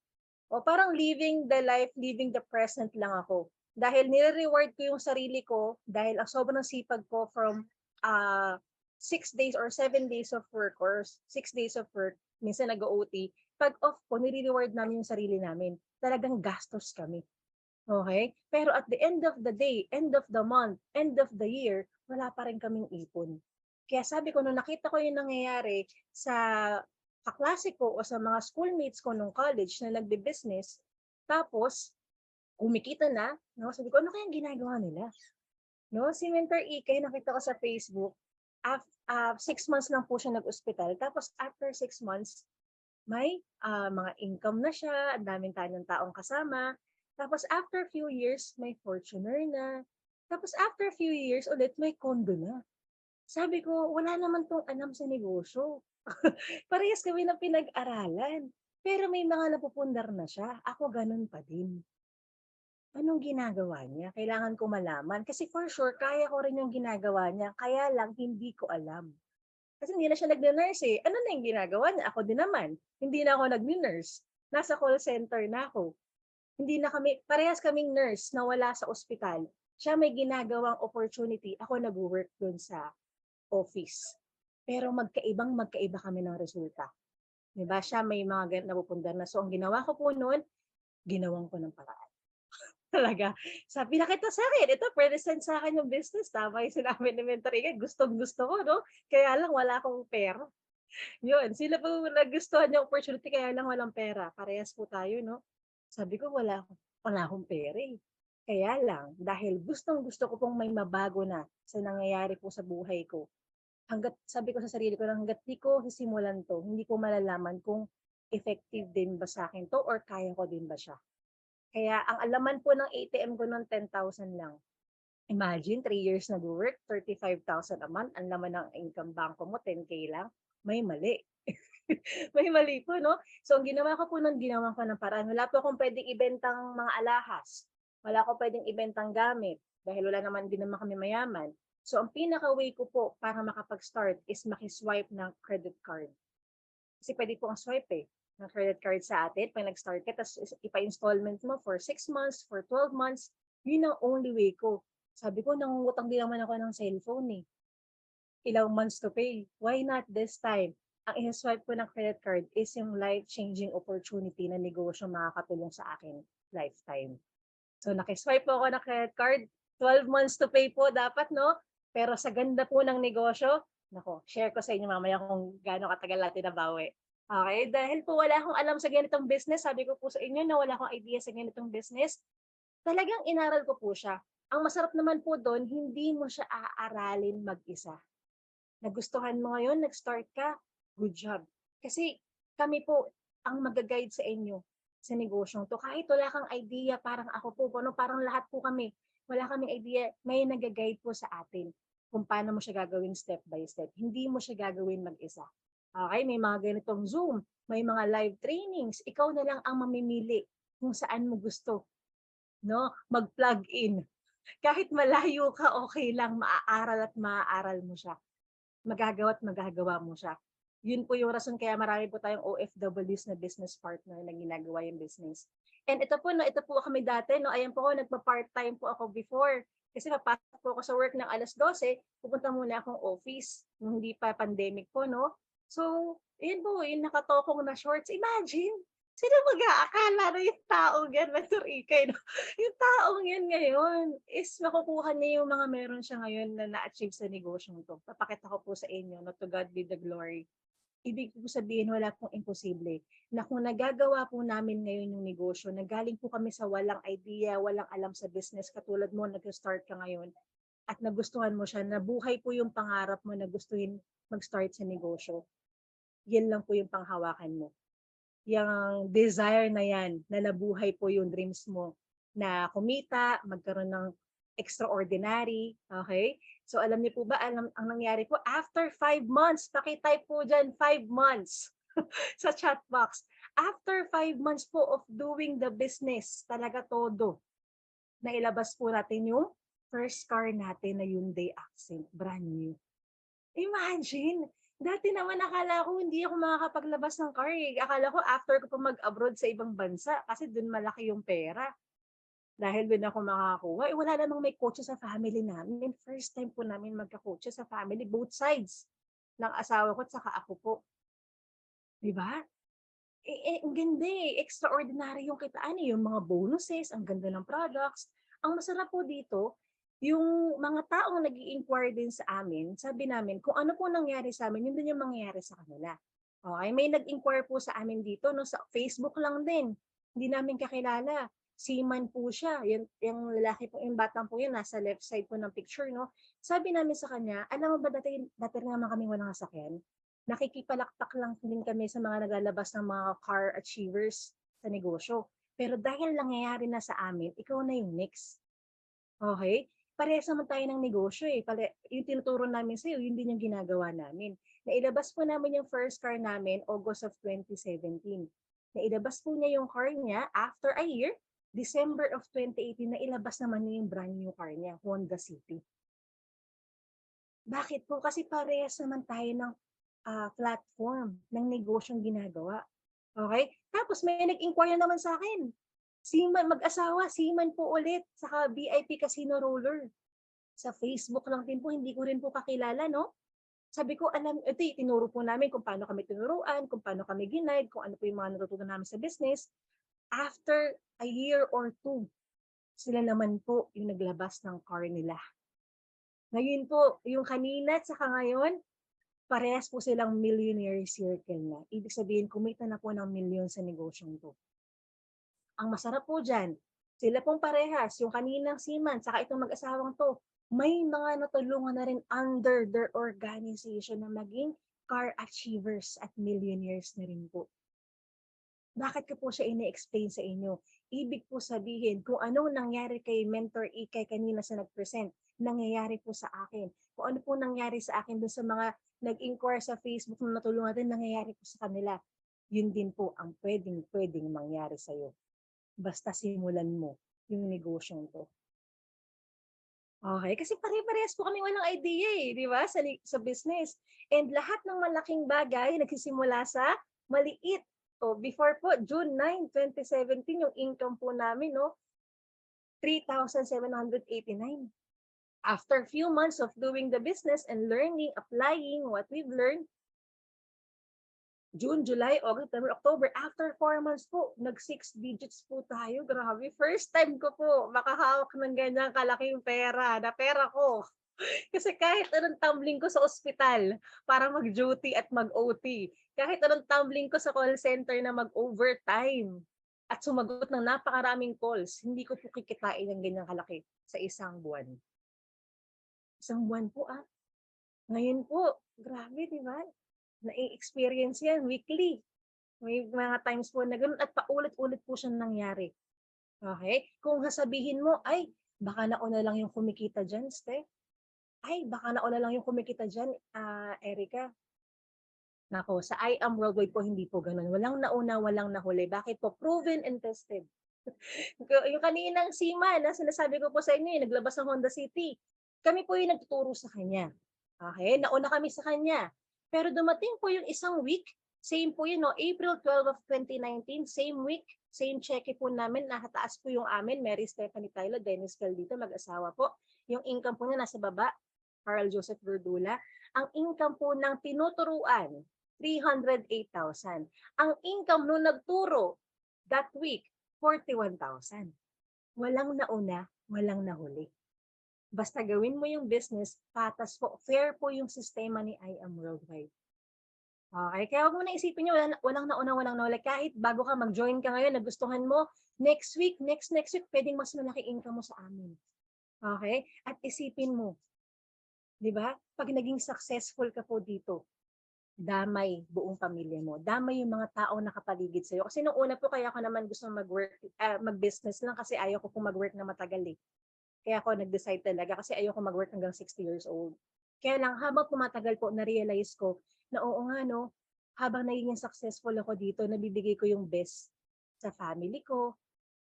O parang living the life, living the present lang ako. Dahil nire-reward ko yung sarili ko, dahil ang sobrang sipag ko from 6 days or 7 days of work or 6 days of work, minsan nag-OT, pag off ko, nire-reward namin yung sarili namin. Talagang gastos kami. Okay? Pero at the end of the day, end of the month, end of the year, wala pa rin kaming ipon. Kaya sabi ko, nung nakita ko yung nangyayari sa kaklase ko o sa mga schoolmates ko nung college na nagbe-business, tapos kumikita na, no? Sabi ko, ano kayang ginagawa nila? No? Si Mentor Ikay, nakita ko sa Facebook, 6 months lang po siya nag-hospital. Tapos after 6 months, may mga income na siya, ang daming taong kasama. Tapos after a few years, may Fortuner na. Tapos after a few years, ulit may condo na. Sabi ko, wala naman tong alam sa negosyo. Parehas kami na pinag-aralan. Pero may mga napupundar na siya. Ako ganun pa din. Anong ginagawa niya? Kailangan ko malaman. Kasi for sure, kaya ko rin yung ginagawa niya. Kaya lang, hindi ko alam. Kasi hindi na siya nag-nurse . Ano na yung ginagawa niya? Ako din naman. Hindi na ako nag-nurse. Nasa call center na ako. Hindi na kami, parehas kaming nurse na wala sa ospital. Siya may ginagawang opportunity, ako nag-work dun sa office. Pero magkaiba kami ng resulta. Diba? Siya may mga napupundar na. So, ang ginawa ko po noon, ginawang ko ng paraan. Talaga. Sabi na kita sa akin, ito, present sa akin yung business. Tama yung sinabi ni Mentor Ika, gustong-gusto ko, no? Kaya lang wala akong pera. Yun, sila po nagustuhan yung opportunity, kaya lang walang pera. Parehas po tayo, no? Sabi ko, wala akong pera eh. Kaya lang, dahil gustong-gusto ko pong may mabago na sa nangyayari po sa buhay ko, sabi ko sa sarili ko, hanggat di ko sisimulan to, hindi ko malalaman kung effective din ba sa akin to or kaya ko din ba siya. Kaya ang alaman po ng ATM ko noon, 10,000 lang. Imagine, 3 years nag-work, 35,000 a month, ang laman ng income banko mo, 10K lang, may mali. May mali po, no? So, ang ginawa ko po nun, ginawa ko ng paraan. Wala po akong pwedeng ibentang mga alahas. Wala akong pwedeng ibentang gamit dahil wala naman din naman kami mayaman. So, ang pinaka-way ko po para makapag-start is makiswipe ng credit card. Kasi pwede po ang swipe ng credit card sa atin. Pag nag-start ka, tapos ipa-installment mo for 6 months, for 12 months, yun ang only way ko. Sabi ko, nangungutang din naman ako ng cellphone eh. Ilang months to pay. Why not this time? Ang i-swipe ko ng credit card is yung life-changing opportunity na negosyo makakatulong sa akin lifetime. So, nakiswipe po ako ng credit card. 12 months to pay po dapat, no? Pero sa ganda po ng negosyo, nako, share ko sa inyo mamaya kung gaano katagal natin nabawi. Okay? Dahil po wala akong alam sa ganitong business, sabi ko po sa inyo na wala akong idea sa ganitong business, talagang inaral ko po siya. Ang masarap naman po doon, hindi mo siya aaralin mag-isa. Nagustuhan mo ngayon, nag-start ka, good job. Kasi kami po ang mag-guide sa inyo sa negosyong to. Kahit wala kang idea, parang ako po, parang lahat po kami, wala kaming idea, may nag-guide po sa atin kung paano mo siya gagawin step by step. Hindi mo siya gagawin mag-isa. Okay, may mga ganitong Zoom, may mga live trainings, ikaw na lang ang mamimili kung saan mo gusto, no? Mag-plug in. Kahit malayo ka, okay lang, maaaral mo siya. Magagawa mo siya. Yun po yung rason kaya marami po tayong OFWs na business partner na ginagawa yung business. And ito po kami dati, no? Ayan po ako, nagpa-part-time po ako before. Kasi papasok po ako sa work ng 12:00, pupunta muna akong office, nung hindi pa pandemic po, no? So, yun po, yung nakatokong na shorts. Imagine, sino mag-aakala na yung taong yan, Mentor Ikay, no? Yung taong yan ngayon is makukuha niya yung mga meron siya ngayon na na-achieve sa negosyong to. Papakita ko po sa inyo, no? To God be the glory. Ibig po sabihin, wala pong imposible. Na kung nagagawa po namin ngayon yung negosyo, nagaling po kami sa walang idea, walang alam sa business, katulad mo, nag-start ka ngayon, at nagustuhan mo siya, nabuhay po yung pangarap mo na gustuhin mag-start sa negosyo. Yan lang po yung panghawakan mo. Yung desire na yan, na nabuhay po yung dreams mo, na kumita, magkaroon ng extraordinary, okay? So alam niyo po ba, ang nangyari po, after 5 months, pakitype po dyan, 5 months sa chat box. After 5 months po of doing the business, talaga todo, nailabas po natin yung first car natin na Hyundai Accent, brand new. Imagine, dati naman akala ko hindi ako makakapaglabas ng car eh. Akala ko after ko pa mag-abroad sa ibang bansa kasi dun malaki yung pera. Dahil doon ako makakakuha. Wala namang may kotse sa family namin. First time po namin magkakotse sa family, both sides ng asawa ko at saka ako po. Diba? Ang ganda eh. Extraordinary yung kitaan eh. Yung mga bonuses, ang ganda ng products. Ang masarap po dito, yung mga taong nag-i-inquire din sa amin, sabi namin, kung ano po nangyari sa amin, yun din yung mangyayari sa kanila. Okay? May nag-inquire po sa amin dito, no, sa Facebook lang din. Hindi namin kakilala. Seaman po siya. Yung lalaki po, yung batang po yun, nasa left side po ng picture, no? Sabi namin sa kanya, alam mo ba dati naman kami walang sasakyan? Nakikipalakpak lang din kami sa mga naglalabas ng mga car achievers sa negosyo. Pero dahil nangyayari na sa amin, ikaw na yung next. Okay? Parehas naman tayo ng negosyo eh. Yung tinuturo namin sa'yo, yun din yung ginagawa namin. Nailabas po namin yung first car namin, August of 2017. Nailabas po niya yung car niya after a year, December of 2018, na ilabas naman niya yung brand new car niya, Honda City. Bakit po? Kasi parehas naman tayo ng platform ng negosyong ginagawa. Okay? Tapos may nag-inquire naman sa akin. Seaman, mag-asawa, seaman po ulit, saka VIP Casino Roller. Sa Facebook lang din po, hindi ko rin po kakilala, no? Sabi ko, ito, tinuro po namin kung paano kami tinuruan, kung paano kami ginaid, kung ano po yung mga natutunan namin sa business. After a year or 2, sila naman po yung naglabas ng car nila. Ngayon po, yung kanina at saka ngayon, parehas po silang millionaire circle na. Ibig sabihin, kumita na po ng milyon sa negosyong to. Ang masarap po dyan, sila pong parehas, yung kaninang seaman, saka itong mag-asawang to, may mga natulungan na rin under their organization na maging car achievers at millionaires na rin po. Bakit ko po siya ine-explain sa inyo? Ibig po sabihin, kung anong nangyari kay Mentor Ikay kanina sa nag-present, nangyayari po sa akin. Kung ano po nangyari sa akin dun sa mga nag-inquire sa Facebook na natulungan din, nangyayari po sa kanila. Yun din po ang pwedeng mangyari sa'yo. Basta simulan mo yung negosyong to. Okay, kasi pare-parehas po kami walang idea di ba, sa business. And lahat ng malaking bagay nagsisimula sa maliit. So before po, June 9, 2017, yung income po namin, no, 3,789. After few months of doing the business and learning, applying what we've learned, June, July, August, September, October, after 4 months po, nag-6 digits po tayo. Grabe. First time ko po makahawak ng ganyang kalaking pera, na pera ko. Kasi kahit anong tumbling ko sa ospital para mag-duty at mag-OT, kahit anong tumbling ko sa call center na mag-overtime at sumagot ng napakaraming calls, hindi ko po kikitain ng ganyang kalaki sa isang buwan. Isang buwan po Ngayon po, grabe, di ba? Na-experience yan weekly. May mga times po na ganun at paulit-ulit po siyang nangyari. Okay? Kung sasabihin mo, ay, baka nauna lang yung kumikita dyan, Ste. Ay, baka nauna lang yung kumikita dyan, Erica. Nako, sa I Am Worldwide po, hindi po ganun. Walang nauna, walang nahuli. Bakit po? Proven and tested. Yung kaninang seaman, sinasabi ko po sa inyo, naglabas ng Honda City. Kami po yung nagtuturo sa kanya. Okay? Nauna kami sa kanya. Pero dumating po yung isang week, same po yun, no? April 12 of 2019, same week, same cheque po namin, nakataas po yung amin, Mary Stephanie Tylo, Dennis Caldito, mag-asawa po. Yung income po niya nasa baba, Carl Joseph Verdula. Ang income po ng tinuturuan, 308,000. Ang income nung nagturo that week, 41,000. Walang nauna, walang nahuli. Basta gawin mo yung business, patas po, fair po yung sistema ni I Am Worldwide. Okay, kaya huwag mo na isipin nyo, walang nauna, walang nahuli. Kahit bago ka mag-join ka ngayon, nagustuhan mo, next week, next week, pwedeng mas malaki income mo sa amin. Okay? At isipin mo, di ba? Pag naging successful ka po dito, damay buong pamilya mo. Damay yung mga tao nakapaligid sa'yo. Kasi nung una po, kaya ako naman gusto mag-business lang kasi ayaw ko po mag-work na matagal eh. Kaya ako nag-decide talaga kasi ayoko mag-work hanggang 60 years old. Kaya lang, habang tumatagal po, na-realize ko na oo nga, no, habang naging successful ako dito, nabibigay ko yung best sa family ko.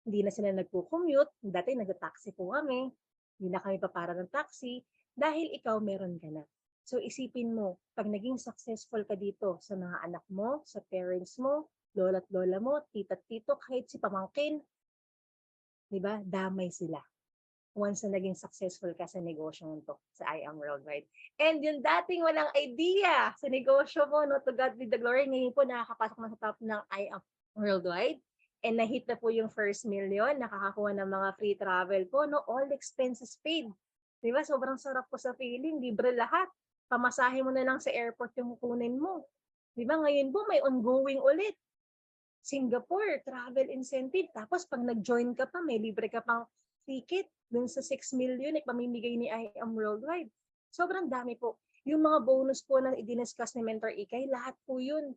Hindi na sila nagpo-commute. Dati nag-taxi po kami. Hindi na kami papara ng taxi dahil ikaw meron ka na. So isipin mo, pag naging successful ka dito sa mga anak mo, sa parents mo, lola at lola mo, tita at tito, kahit si pamangkin, di ba, damay sila. Once na naging successful ka sa negosyo to, sa I Am Worldwide. And yung dating walang idea sa negosyo mo, no, to God be the glory, ngayon po nakakapasok na sa top ng I Am Worldwide. And na-hit na po yung first million, nakakakuha ng mga free travel po, no, all expenses paid. Diba? Sobrang sarap po sa feeling, libre lahat. Pamasahe mo na lang sa airport yung kukunin mo. Diba? Ngayon po may ongoing ulit. Singapore, travel incentive. Tapos pag nag-join ka pa, may libre ka pang ticket dun sa 6 million ay pamimigay ni I Am Worldwide. Sobrang dami po. Yung mga bonus po na i-discuss ni Mentor Ikay, lahat po yun.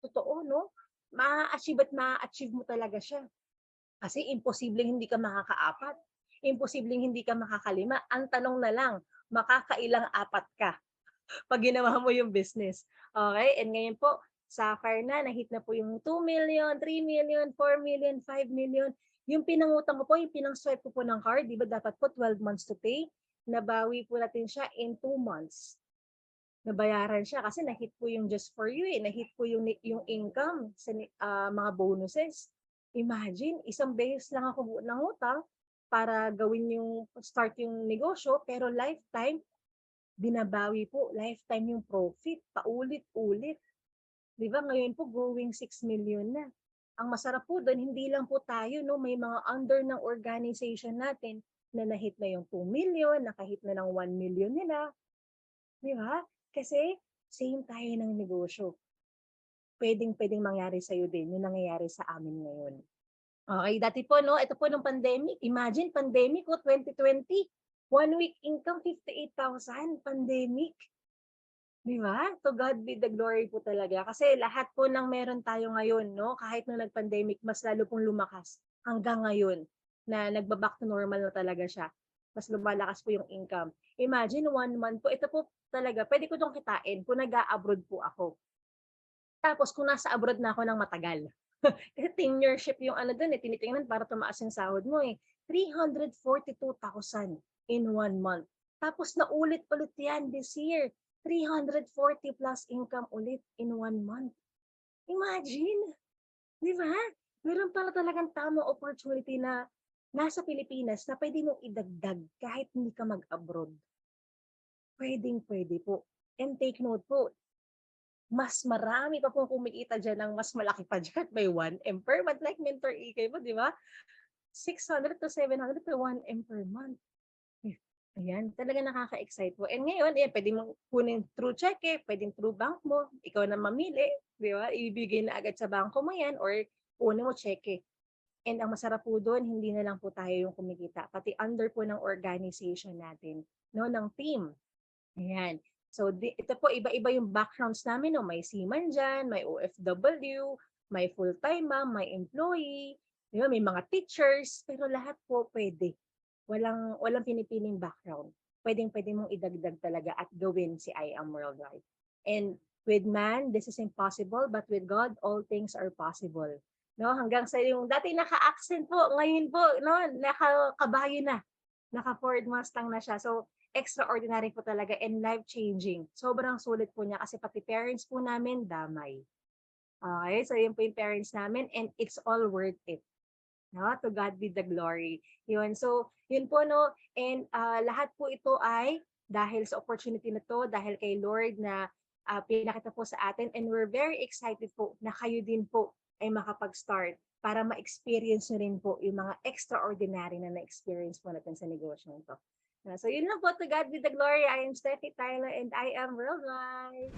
Totoo, no? Ma-achieve at ma-achieve mo talaga siya. Kasi imposibleng hindi ka makakaapat. Imposibleng hindi ka makakalima. Ang tanong na lang, makakailang apat ka pag ginawa mo yung business. Okay? And ngayon po, Sapphire na, nahit na po yung 2 million, 3 million, 4 million, 5 million. Yung pinangutang ko po, yung pinang-swipe ko po ng card, di ba dapat po 12 months to pay? Nabawi po natin siya in 2 months. Nabayaran siya kasi nahit po yung just for you eh. Nahit po yung income sa mga bonuses. Imagine, isang beses lang ako nangutang para start yung negosyo, pero lifetime, binabawi po, lifetime yung profit, paulit-ulit. Di ba? Ngayon po, going 6 million na. Ang masarap po doon, hindi lang po tayo, no? May mga under ng organization natin na nahit na yung 2 million, nakahit na ng 1 million nila. Di ba? Kasi same tayo ng negosyo. Pwedeng mangyari sa'yo din yung nangyayari sa amin ngayon. Okay, dati po, no? Ito po nung pandemic. Imagine, pandemic, 2020. 1 week income, 58,000. Pandemic. Di ba? To God be the glory po talaga. Kasi lahat po ng meron tayo ngayon, no? Kahit nung nag-pandemic, mas lalo pong lumakas hanggang ngayon na nagba-back to normal na talaga siya. Mas lumalakas po yung income. Imagine, 1 month po. Ito po talaga, pwede ko itong kitain kung nag-a-abroad po ako. Tapos kung nasa abroad na ako ng matagal. Kasi tenureship yung doon tinitingnan para tumaas yung sahod mo 342,000 in 1 month. Tapos naulit-ulit yan this year. 340 plus income ulit in 1 month. Imagine! Di ba? Meron pala talagang tamang opportunity na nasa Pilipinas na pwede mong idagdag kahit hindi ka mag-abroad. Pwede po. And take note po, mas marami pa pong kumikita dyan ng mas malaki pa dyan. May 1M per month, like Mentor EK mo, di ba? 600 to 700 to 1M per month. Ayan, talaga nakaka-excite po. And ngayon, pwede mong kunin through cheque, pwedeng through bank mo, ikaw na mamili, di ba? Ibibigay na agad sa bangko mo yan or kunin mo cheque. And ang masarap po doon, hindi na lang po tayo yung kumikita, pati under po ng organization natin, no, ng team. Ayan. So, ito po, iba-iba yung backgrounds namin. No? May seaman dyan, may OFW, may full-time ma'am, may employee, di ba? May mga teachers, pero lahat po pwede. Walang pinipiling background. Pwede mong idagdag talaga at gawin si I Am Worldwide. And with man, this is impossible, but with God, all things are possible. No, hanggang sa yung dati naka-accent po, ngayon po, no, naka-kabayo na. Naka-Ford Mustang na siya. So, extraordinary po talaga and life-changing. Sobrang sulit po niya kasi pati parents po namin damay. Okay, so yun po yung parents namin and it's all worth it. No? To God be the glory. Yun. So, yun po, no? And lahat po ito ay dahil sa opportunity na to, dahil kay Lord na pinakita po sa atin and we're very excited po na kayo din po ay makapag-start para ma-experience nyo rin po yung mga extraordinary na na-experience po natin sa negosyo nito. So yun lang po, to God be the glory. I am Steffi Tyler and I am Worldwide.